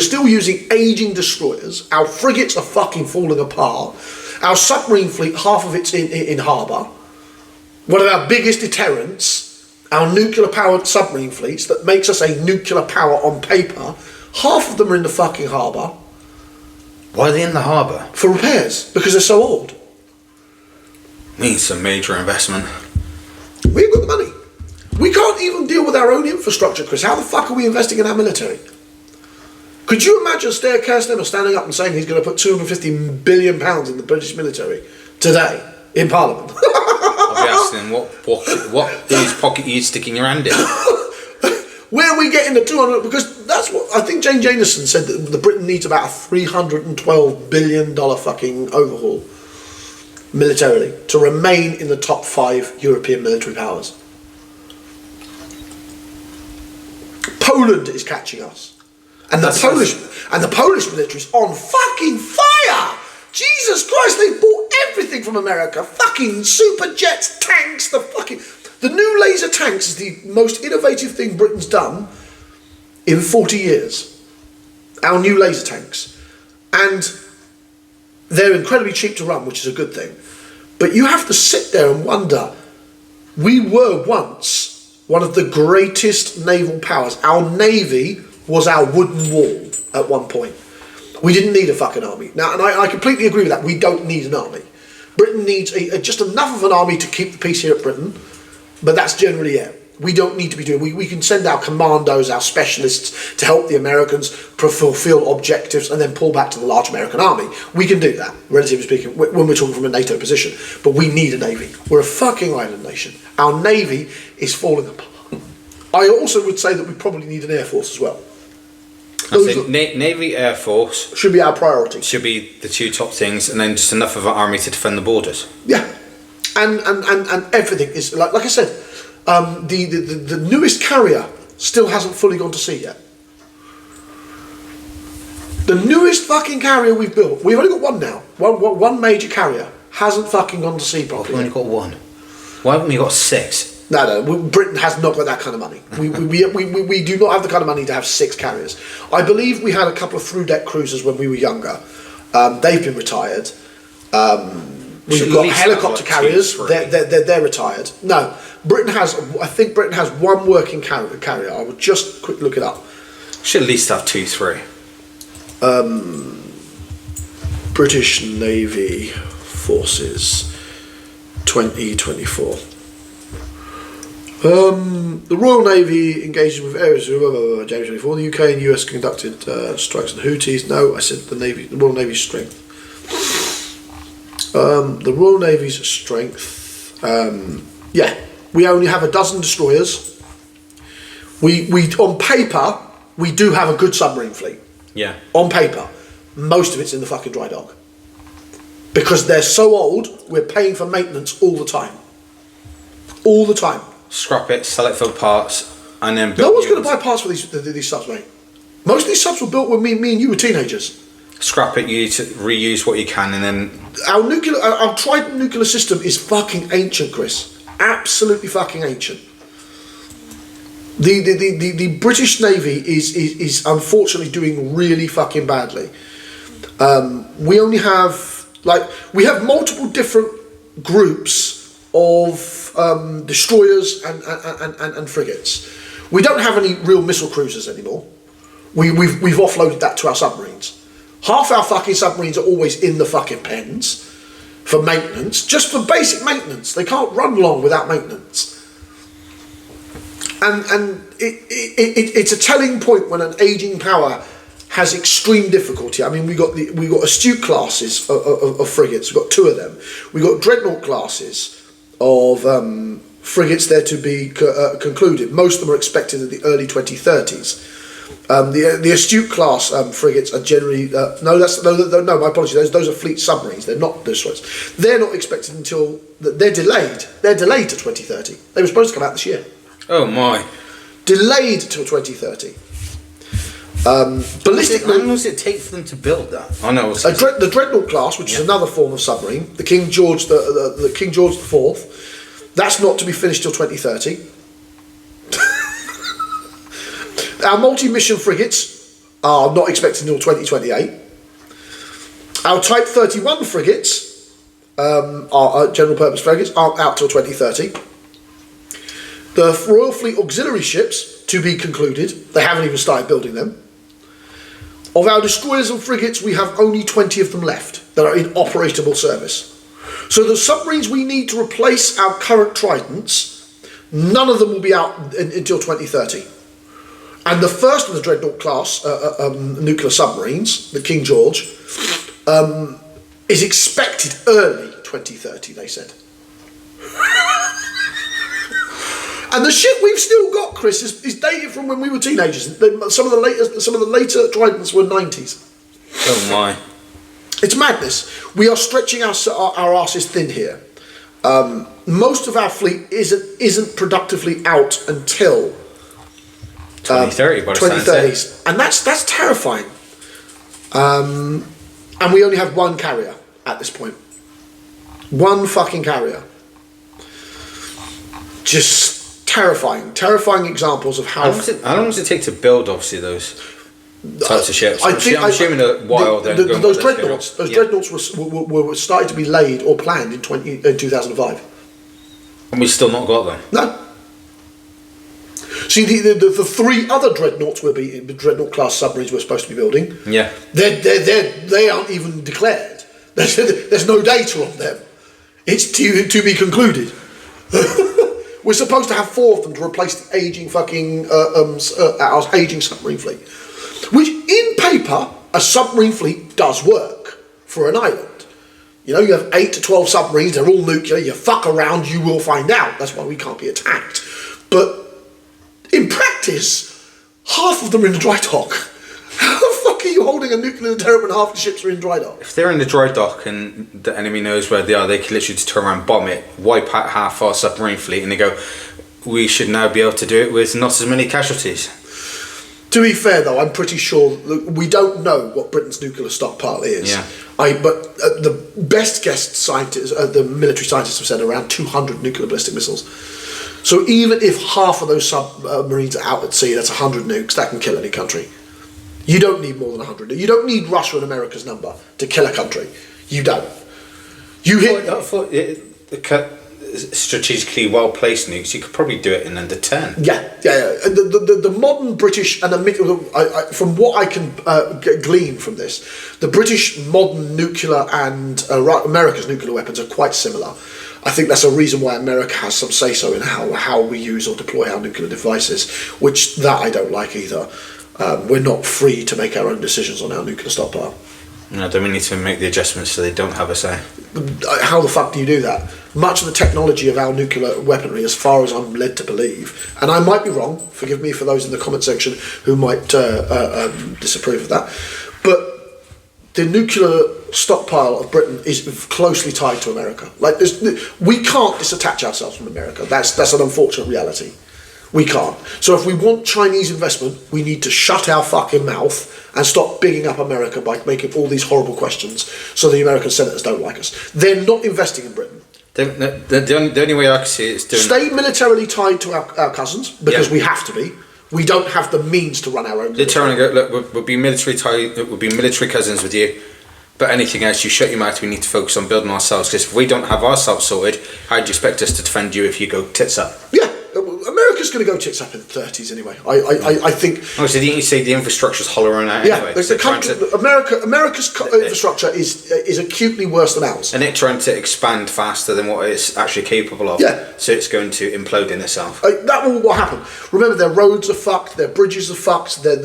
still using aging destroyers. Our frigates are fucking falling apart. Our submarine fleet, half of it's in harbour. One of our biggest deterrents, our nuclear-powered submarine fleets that makes us a nuclear power on paper, half of them are in the fucking harbour. Why are they in the harbour? For repairs, because they're so old. Needs some major investment. We ain't got the money. We can't even deal with our own infrastructure, Chris. How the fuck are we investing in our military? Could you imagine Keir Starmer standing up and saying he's going to put £250 billion in the British military today in Parliament? I'll be asking him what whose pocket are you sticking your hand in? Where are we getting the 200? Because that's what I think. Jane Jameson said that the Britain needs about a $312 billion fucking overhaul militarily to remain in the top 5 European military powers. Poland is catching us, and the Polish military is on fucking fire. Jesus Christ, they bought everything from America. Fucking super jets, tanks, the new laser tanks is the most innovative thing Britain's done in 40 years. Our new laser tanks. And they're incredibly cheap to run, which is a good thing. But you have to sit there and wonder, we were once one of the greatest naval powers. Our navy was our wooden wall at one point. We didn't need a fucking army. Now, and I completely agree with that. We don't need an army. Britain needs just enough of an army to keep the peace here at Britain, but that's generally it. We don't need to be doing. We can send our commandos, our specialists, to help the Americans fulfill objectives and then pull back to the large American army. We can do that, relatively speaking, when we're talking from a NATO position. But we need a navy. We're a fucking island nation. Our navy is falling apart. I also would say that we probably need an air force as well. Navy, Air Force should be our priority. Should be the 2 top things, and then just enough of an army to defend the borders. Yeah, and everything is like I said. The newest carrier still hasn't fully gone to sea yet. The newest fucking carrier we've built, we've only got one now. One major carrier hasn't fucking gone to sea properly. We've only got one. Why haven't we got 6? No, Britain has not got that kind of money. We do not have the kind of money to have 6 carriers. I believe we had a couple of through-deck cruisers when we were younger. They've been retired. We've got helicopter carriers. They're retired. No, I think Britain has one working carrier. I will just quick look it up. Should at least have 2, 3. British Navy Forces 2024. The Royal Navy engaged with areas January 24. The UK and US conducted strikes on the Houthis. No, I said the Royal Navy's strength. The Royal Navy's strength. Yeah, we only have a dozen destroyers. We on paper we do have a good submarine fleet. Yeah. On paper, most of it's in the fucking dry dock. Because they're so old, we're paying for maintenance all the time. All the time. Scrap it, sell it for parts, and then build. No one's going to buy parts for these subs, mate. Most of these subs were built when me and you were teenagers. Scrap it, you to reuse what you can, and then our Trident nuclear system is fucking ancient, Chris. Absolutely fucking ancient. The British Navy is unfortunately doing really fucking badly. We only have we have multiple different groups of destroyers and frigates. We don't have any real missile cruisers anymore. We've offloaded that to our submarines. Half our fucking submarines are always in the fucking pens for maintenance, just for basic maintenance. They can't run long without maintenance. And it's a telling point when an ageing power has extreme difficulty. I mean, we got astute classes of frigates. We've got 2 of them. We've got dreadnought classes of frigates there to be concluded. Most of them are expected in the early 2030s. The astute class frigates are generally no, my apologies. Those are fleet submarines. They're not destroyers. They're not expected until they're delayed. They're delayed to 2030. They were supposed to come out this year. Oh my! Delayed till 2030. Ballistic. How long does it take for them to build that? I know. The dreadnought class, which is another form of submarine, the King George, the King George IV, that's not to be finished till 2030. Our multi-mission frigates are not expected until 2028. Our Type 31 frigates, our general purpose frigates, aren't out till 2030. The Royal Fleet auxiliary ships, to be concluded, they haven't even started building them. Of our destroyers and frigates, we have only 20 of them left that are in operable service. So the submarines we need to replace our current Tridents, none of them will be out until 2030. And the first of the dreadnought class nuclear submarines, the King George, is expected early 2030, they said. And the shit we've still got, Chris, is dated from when we were teenagers. Some of the later Tridents were 90s. Oh my! It's madness. We are stretching our asses thin here. Most of our fleet isn't productively out until 2030, by the sounds of it. 2030s, and that's terrifying. And we only have 1 carrier at this point. 1 fucking carrier. Just terrifying examples of how long does it take to build, obviously, those types of ships? I'm assuming a while. Those dreadnoughts were started to be laid or planned in 2005. And we've still not got them. No. See, the 3 other dreadnoughts dreadnought class submarines we're supposed to be building. Yeah. They aren't even declared. There's no data on them. It's to be concluded. We're supposed to have 4 of them to replace the aging our aging submarine fleet. Which, in paper, a submarine fleet does work for an island. You know, you have 8 to 12 submarines, they're all nuclear, you fuck around, you will find out. That's why we can't be attacked. But in practice, half of them are in the dry dock. How the fuck are you holding a nuclear deterrent when half the ships are in dry dock? If they're in the dry dock and the enemy knows where they are, they can literally just turn around, bomb it, wipe out half our submarine fleet, and they go, we should now be able to do it with not as many casualties. To be fair, though, I'm pretty sure we don't know what Britain's nuclear stockpile is. Yeah. But the best guessed scientists, the military scientists have said around 200 nuclear ballistic missiles. So even if half of those submarines are out at sea, that's 100 nukes, that can kill any country. You don't need more than 100. You don't need Russia and America's number to kill a country. You don't. Strategically well-placed nukes, you could probably do it in under 10. Yeah. The modern British, and from what I can glean from this, the British modern nuclear and America's nuclear weapons are quite similar. I think that's a reason why America has some say-so in how we use or deploy our nuclear devices, which that I don't like either. We're not free to make our own decisions on our nuclear stockpile. No, then we need to make the adjustments so they don't have a say. How the fuck do you do that? Much of the technology of our nuclear weaponry, as far as I'm led to believe, and I might be wrong, forgive me for those in the comment section who might disapprove of that, but the nuclear stockpile of Britain is closely tied to America. We can't disattach ourselves from America. That's an unfortunate reality. We can't. So if we want Chinese investment, we need to shut our fucking mouth and stop bigging up America by making all these horrible questions so the American senators don't like us. They're not investing in Britain. The only way I can see it is doing... Stay militarily tied to our cousins, because we have to be. We don't have the means to run our own... They're trying to go, look, we'll be military tied, we'll be military cousins with you, but anything else, you shut your mouth, we need to focus on building ourselves, because if we don't have ourselves sorted, how do you expect us to defend you if you go tits up? Yeah, America America's going to go tits up in the 30s anyway. I think. Oh, so didn't you say the infrastructure's hollowing out Yeah, anyway? the country, America's infrastructure is acutely worse than ours. And it trying to expand faster than what it's actually capable of. Yeah. So it's going to implode in itself. That will happen. Remember, their roads are fucked, their bridges are fucked, their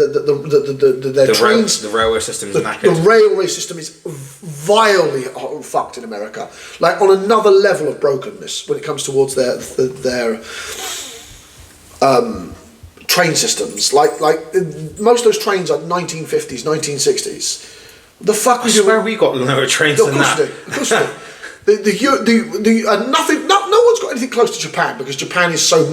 trains... The railway system is knackered. The railway system is vilely fucked in America. Like, on another level of brokenness when it comes towards their train systems. Like most of those trains are 1950s, 1960s. The fuck I swear we got lower trains than that. Of course they do. No one's got anything close to Japan because Japan is so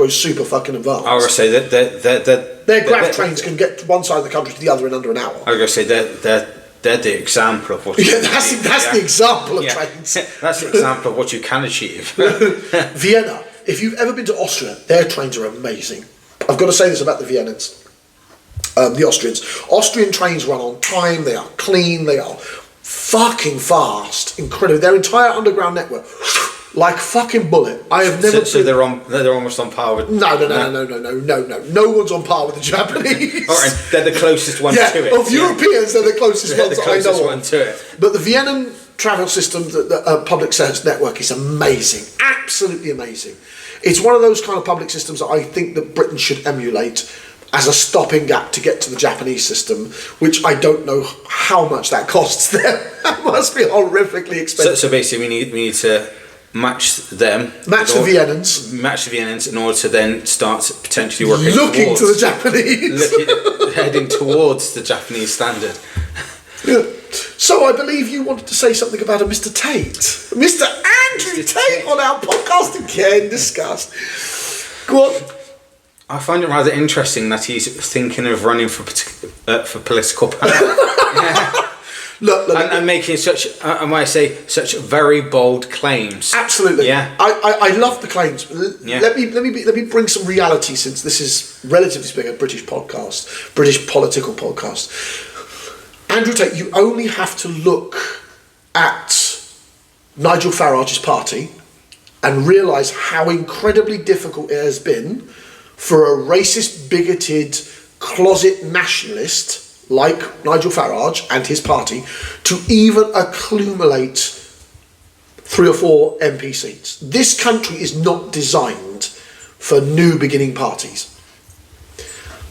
super fucking advanced. I would say that their grav trains can get to one side of the country to the other in under an hour. I was going to say they're the example of what you can achieve. That's the example of trains. That's the example of what you can achieve. Vienna. If you've ever been to Austria, their trains are amazing. I've got to say this about the Viennans. The Austrians. Austrian trains run on time, they are clean, they are fucking fast, incredible. Their entire underground network, like fucking bullet. I have never. So they're almost on par with. No. No one's on par with the Japanese. All right, they're the closest one to it. Of Europeans, they're the closest ones the closest I know one to it. But the Vienna travel system, the public service network, is amazing, absolutely amazing. It's one of those kind of public systems that I think that Britain should emulate as a stopping gap to get to the Japanese system, which I don't know how much that costs them. That must be horrifically expensive. So basically, we need to match them. Match the Viennans in order to then start potentially working looking to the Japanese. Heading towards the Japanese standard. Yeah. So I believe you wanted to say something about a Mr. Tate. Mr. Andrew Tate on our podcast again discussed. Go on. I find it rather interesting that he's thinking of running for political power. Look, and making such, I might say, such very bold claims. Absolutely. Yeah. I love the claims. Yeah. Let me bring some reality, since this is, relatively speaking, a British podcast, British political podcast. Andrew Tate, you only have to look at Nigel Farage's party and realise how incredibly difficult it has been for a racist, bigoted, closet nationalist like Nigel Farage and his party to even accumulate 3 or 4 MP seats. This country is not designed for new beginning parties.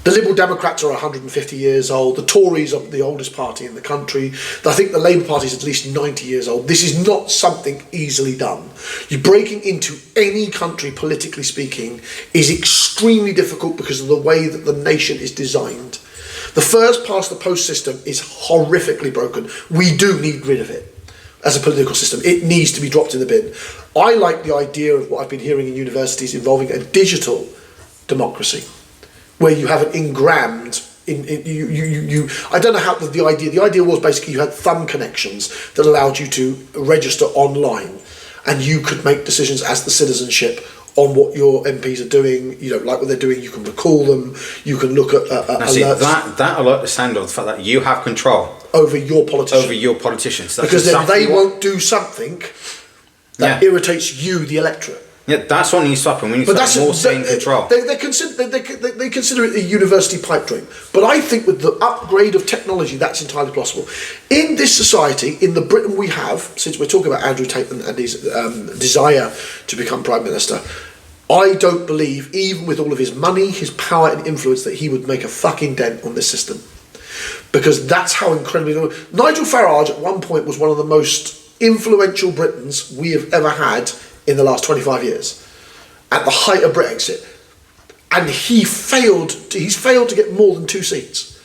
The Liberal Democrats are 150 years old. The Tories are the oldest party in the country. I think the Labour Party is at least 90 years old. This is not something easily done. You're breaking into any country, politically speaking, is extremely difficult because of the way that the nation is designed. The first past the post system is horrifically broken. We do need rid of it as a political system. It needs to be dropped in the bin. I like the idea of what I've been hearing in universities involving a digital democracy, where you have it engrammed you. I don't know how the idea was basically you had thumb connections that allowed you to register online, and you could make decisions as the citizenship on what your MPs are doing. You know, like what they're doing. You can recall them. You can look at alerts. That I like the sound of the fact that you have control over your politicians. That's because then they won't do something that irritates you, the electorate. Yeah, that's what needs to happen. We need to have more sane control. They consider it a university pipe dream. But I think with the upgrade of technology, that's entirely possible. In this society, in the Britain we have, since we're talking about Andrew Tate and his desire to become Prime Minister, I don't believe, even with all of his money, his power and influence, that he would make a fucking dent on this system. Because that's how incredibly... Nigel Farage at one point was one of the most influential Britons we have ever had in the last 25 years, at the height of Brexit, and he's failed to get more than 2 seats.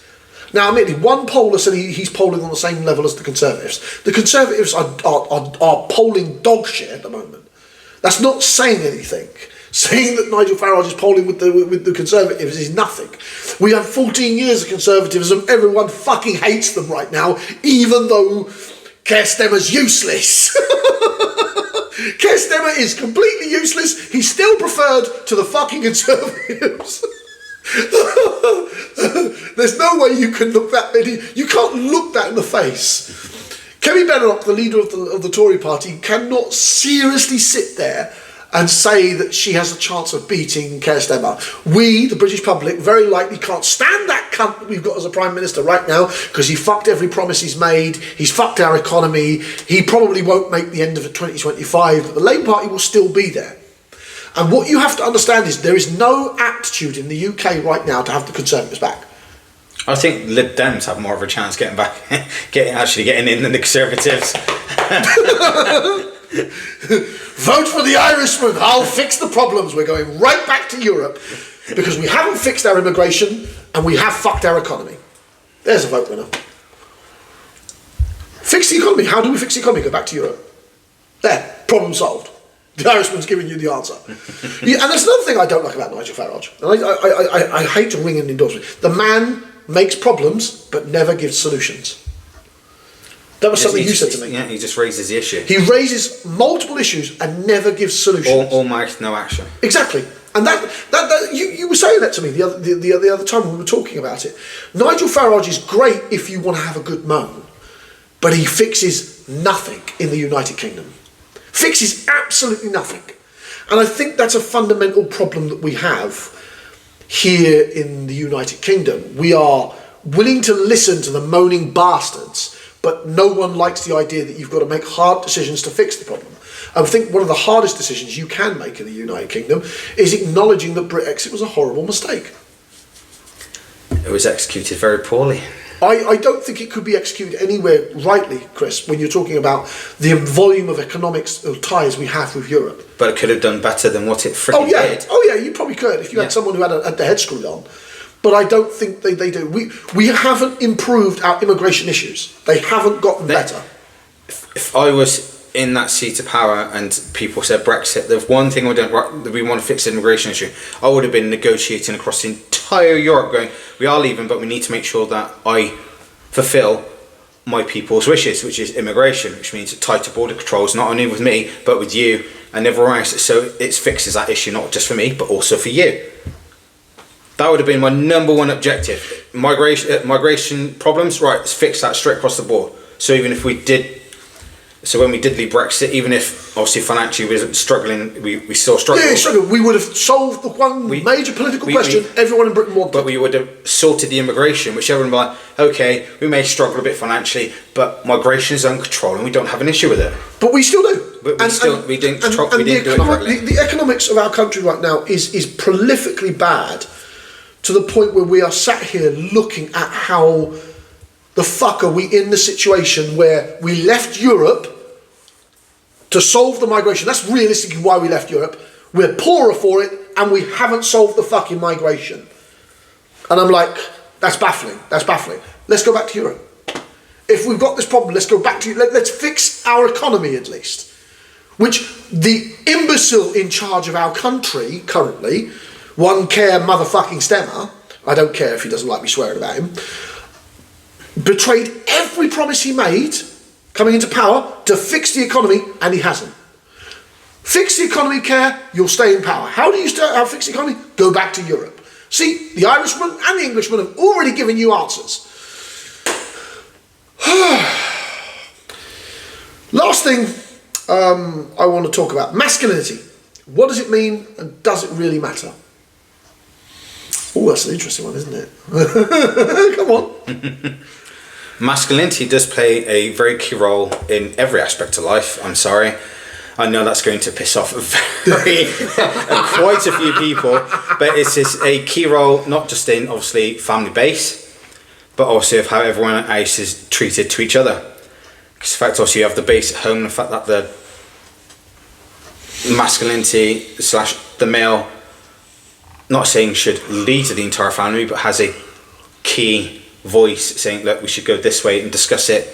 Now, admittedly, one poller said he's polling on the same level as the Conservatives. The Conservatives are polling dog shit at the moment. That's not saying anything. Saying that Nigel Farage is polling with the Conservatives is nothing. We have 14 years of Conservatism. Everyone fucking hates them right now, even though Keir Starmer's useless. Keir Starmer is completely useless. He's still preferred to the fucking Conservatives. There's no way you can look that many. You can't look that in the face. Kemi Badenoch, the leader of the Tory party, cannot seriously sit there and say that she has a chance of beating Keir Starmer. We, the British public, very likely can't stand that cunt that we've got as a Prime Minister right now, because he fucked every promise he's made, he's fucked our economy, he probably won't make the end of 2025, but the Labour Party will still be there. And what you have to understand is there is no aptitude in the UK right now to have the Conservatives back. I think Lib Dems have more of a chance getting back, getting in than the Conservatives. Vote for the Irishman. I'll fix the problems. We're going right back to Europe because we haven't fixed our immigration and we have fucked our economy. There's a vote winner. Fix the economy. How do we fix the economy? Go back to Europe. There. Problem solved. The Irishman's giving you the answer. Yeah, and that's another thing I don't like about Nigel Farage. And I hate to ring an endorsement. The man makes problems but never gives solutions. That was something you said to me. Yeah, he just raises the issue. He raises multiple issues and never gives solutions. All might, no action. Exactly. And that you were saying that to me the other time when we were talking about it. Nigel Farage is great if you want to have a good moan, but he fixes nothing in the United Kingdom. Fixes absolutely nothing. And I think that's a fundamental problem that we have here in the United Kingdom. We are willing to listen to the moaning bastards, but no one likes the idea that you've got to make hard decisions to fix the problem. I think one of the hardest decisions you can make in the United Kingdom is acknowledging that Brexit was a horrible mistake. It was executed very poorly. I don't think it could be executed anywhere rightly, Chris, when you're talking about the volume of economics ties we have with Europe. But it could have done better than what it freaking did. Oh yeah, you probably could if you had someone who had the head screwed on. But I don't think they do. We haven't improved our immigration issues. They haven't gotten better. If I was in that seat of power and people said Brexit, the one thing we want to fix the immigration issue, I would have been negotiating across the entire Europe going, we are leaving, but we need to make sure that I fulfill my people's wishes, which is immigration, which means tighter border controls, not only with me, but with you and everyone else. So it fixes that issue, not just for me, but also for you. That would have been my number one objective. Migration problems, right, let's fix that straight across the board. So even if when we did leave Brexit, even if obviously financially we were struggling, we still struggled. Yeah, struggled. We would have solved the one major political question everyone in Britain wanted. But we would have sorted the immigration, which everyone would be like, okay, we may struggle a bit financially, but migration is under control and we don't have an issue with it. But we still do. But we didn't do it correctly. The economics of our country right now is prolifically bad, to the point where we are sat here looking at how the fuck are we in the situation where we left Europe to solve the migration. That's realistically why we left Europe. We're poorer for it and we haven't solved the fucking migration. And I'm like, that's baffling. That's baffling. Let's go back to Europe. If we've got this problem, let's go back to let's fix our economy at least. Which the imbecile in charge of our country currently, one Keir motherfucking Starmer, I don't care if he doesn't like me swearing about him, betrayed every promise he made coming into power to fix the economy, and he hasn't. Fix the economy, Keir, you'll stay in power. How do you fix the economy? Go back to Europe. See, the Irishman and the Englishman have already given you answers. Last thing I want to talk about, masculinity. What does it mean, and does it really matter? Oh, that's an interesting one, isn't it? Come on. Masculinity does play a very key role in every aspect of life. I'm sorry. I know that's going to piss off quite a few people, but it's a key role, not just in, obviously, family base, but also of how everyone else is treated to each other. Because the fact also you have the base at home, the fact that the masculinity / the male, not saying should lead to the entire family, but has a key voice saying that we should go this way and discuss it,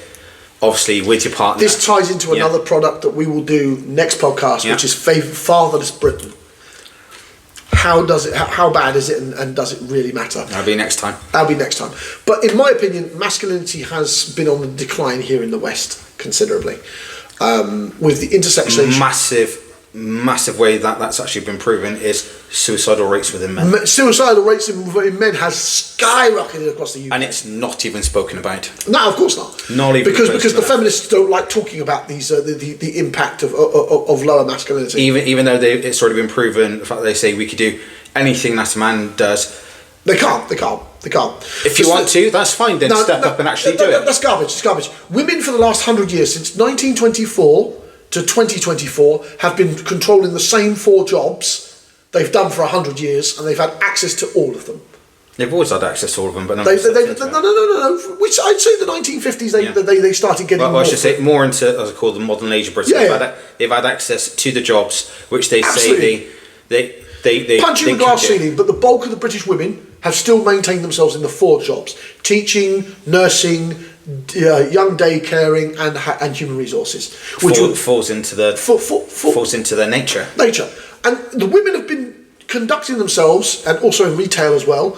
obviously, with your partner. This ties into another product that we will do next podcast, which is Fatherless Britain. How bad is it, and does it really matter? That'll be next time. But in my opinion, masculinity has been on the decline here in the West considerably, with the intersection. Massive massive way that that's actually been proven is suicidal rates within men. Suicidal rates in men has skyrocketed across the UK. And it's not even spoken about. No, of course not. Not even because the feminists don't like talking about these the impact of lower masculinity. Even though it's already been proven, the fact that they say we could do anything that a man does. They can't. If you want to, that's fine. Then step up and actually do it. That's garbage. It's garbage. Women for the last 100 years, since 1924 to 2024, have been controlling the same 4 jobs they've done for 100 years, and they've had access to all of them. They've always had access to all of them, but no. Which I'd say the 1950s they started getting. Well, I should say more into, as I call the modern age of Britain. They've had access to the jobs which they say they punching the glass ceiling. But the bulk of the British women have still maintained themselves in the 4 jobs: teaching, nursing, young day caring, and human resources, which falls into their nature. And the women have been conducting themselves, and also in retail as well.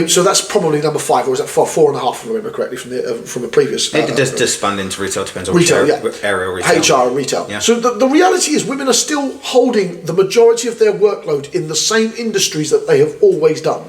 So that's probably number 5, or is that 4.5? If I remember correctly from the previous. It does span into retail. Depends on retail, area retail. HR and retail. Yeah. So the reality is, women are still holding the majority of their workload in the same industries that they have always done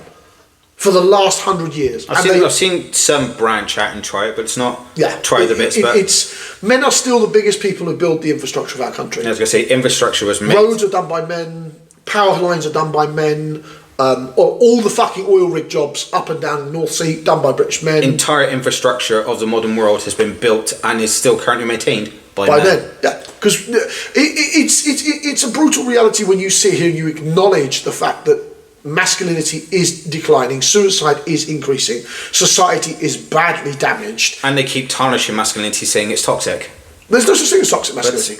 for the last 100 years. I've seen some branch out and try it, but it's not try the bits. But men are still the biggest people who build the infrastructure of our country. I was going to say, infrastructure was made. Roads are done by men. Power lines are done by men. All the fucking oil rig jobs up and down the North Sea done by British men. Entire infrastructure of the modern world has been built and is still currently maintained by men. Yeah, because it's a brutal reality when you sit here and you acknowledge the fact that masculinity is declining, suicide is increasing, society is badly damaged, and they keep tarnishing masculinity, saying it's toxic. There's no such thing as toxic masculinity.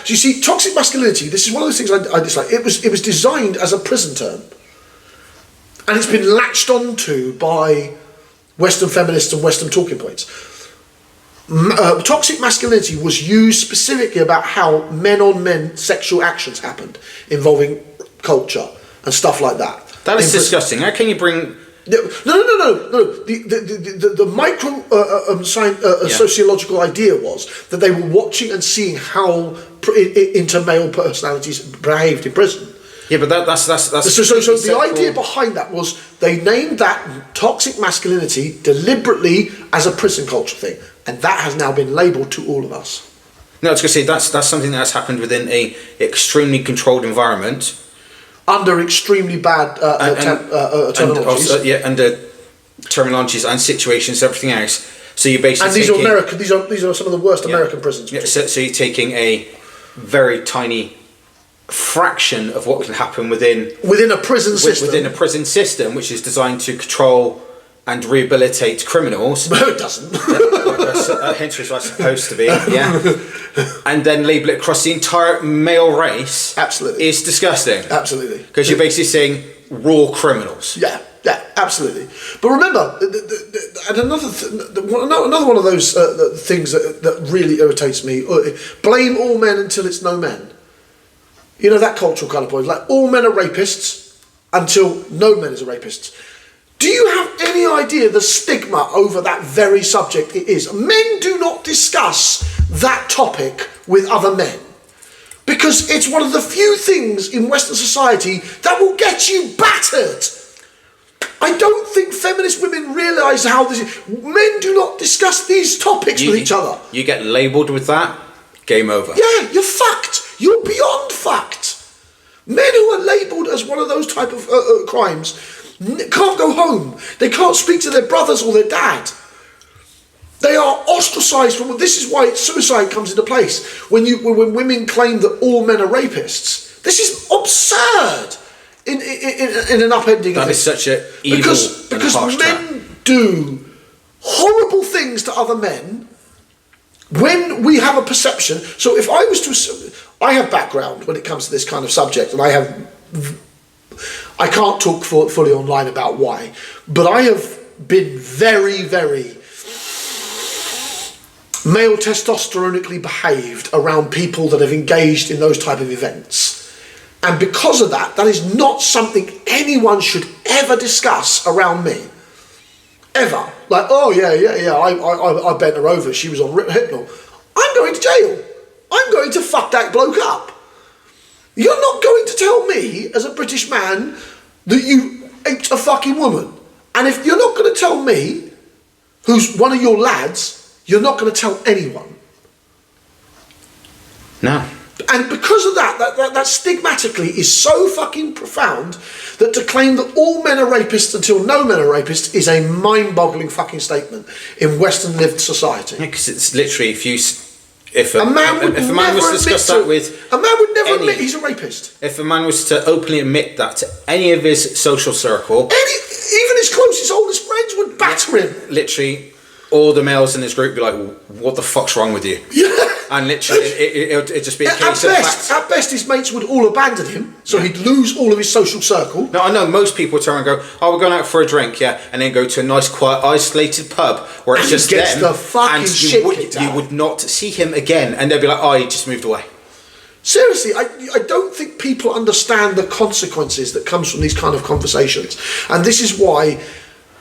You see, toxic masculinity, this is one of those things I dislike. It was designed as a prison term, and it's been latched onto by Western feminists and Western talking points. Toxic masculinity was used specifically about how men-on-men sexual actions happened, involving culture and stuff like that. That is disgusting. How can you bring... No. The micro sociological idea was that they were watching and seeing how inter-male personalities behaved in prison. Yeah, but that's so the idea behind that was they named that toxic masculinity deliberately as a prison culture thing, and that has now been labelled to all of us. No, I was going to say that's something that's happened within a extremely controlled environment. Under extremely bad terminologies. Under terminologies and situations, everything else. So you basically these are some of the worst American prisons. Yeah, so you're taking a very tiny fraction of what can happen within a prison system. Within a prison system, which is designed to control and rehabilitate criminals. No, it doesn't. Hence, it's supposed to be. Yeah. And then label it across the entire male race. Absolutely. Is disgusting. Absolutely. Because you're basically saying raw criminals. Yeah, absolutely. But remember, and another one of those things that really irritates me, blame all men until it's no men. You know, that cultural kind of point. Like, all men are rapists until no men is a rapist. Do you have any idea the stigma over that very subject it is? Men do not discuss that topic with other men, because it's one of the few things in Western society that will get you battered. I don't think feminist women realise how this is. Men do not discuss these topics with each other. You get labelled with that, game over. Yeah, you're fucked. You're beyond fucked. Men who are labelled as one of those type of crimes can't go home. They can't speak to their brothers or their dad. They are ostracised from. This is why suicide comes into place when women claim that all men are rapists. This is absurd. In an upending. That is such an evil because men do horrible things to other men when we have a perception. So if I was to, I have background when it comes to this kind of subject, and I can't talk fully online about why, but I have been very, very male testosteronically behaved around people that have engaged in those type of events. And because of that, that is not something anyone should ever discuss around me. Ever. Like, oh yeah, I bent her over, she was on Hypnol. I'm going to jail. I'm going to fuck that bloke up. You're not going to tell me, as a British man, that you aped a fucking woman. And if you're not going to tell me, who's one of your lads, you're not going to tell anyone. No. And because of that stigmatically is so fucking profound that to claim that all men are rapists until no men are rapists is a mind-boggling fucking statement in Western lived society. Because it's literally, if a man was to discuss that with a man would never admit he's a rapist. If a man was to openly admit that to any of his social circle, even his closest, oldest friends would batter him. Literally, all the males in his group would be like, "What the fuck's wrong with you?" Yeah. And literally, it'd just be a case at best, his mates would all abandon him, so he'd lose all of his social circle. No, I know most people turn and go, "Oh, we're going out for a drink, yeah," and then go to a nice, quiet, isolated pub where it's just them, the fucking and shit you would not see him again, and they'd be like, "Oh, he just moved away." Seriously, I don't think people understand the consequences that comes from these kind of conversations, and this is why.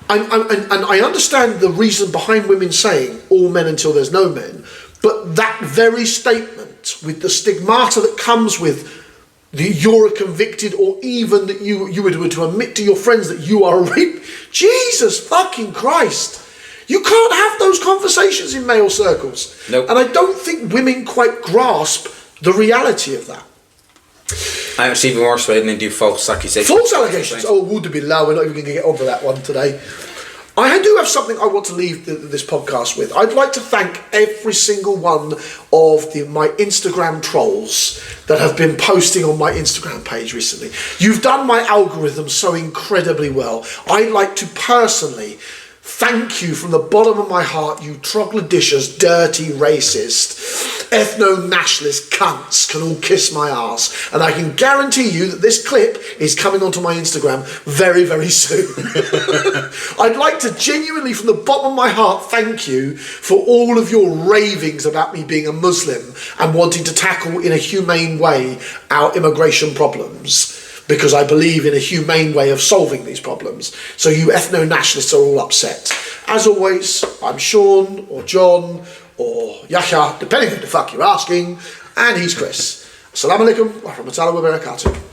And I understand the reason behind women saying all men until there's no men, but that very statement with the stigmata that comes with you're a convicted, or even that you were to admit to your friends that you are a rape. Jesus fucking Christ. You can't have those conversations in male circles. Nope. And I don't think women quite grasp the reality of that. And it's even worse when they do false accusations. False allegations. Oh, would be low. We're not even going to get onto that one today. I do have something I want to leave this podcast with. I'd like to thank every single one of my Instagram trolls that have been posting on my Instagram page recently. You've done my algorithm so incredibly well. I'd like to personally thank you from the bottom of my heart, you troglodytious, dirty, racist, ethno-nationalist cunts can all kiss my ass. And I can guarantee you that this clip is coming onto my Instagram very, very soon. I'd like to genuinely, from the bottom of my heart, thank you for all of your ravings about me being a Muslim and wanting to tackle in a humane way our immigration problems. Because I believe in a humane way of solving these problems. So you ethno-nationalists are all upset. As always, I'm Sean, or John, or Yahya, depending on who the fuck you're asking, and he's Chris. Assalamu alaikum wa rahmatullahi wa barakatuh.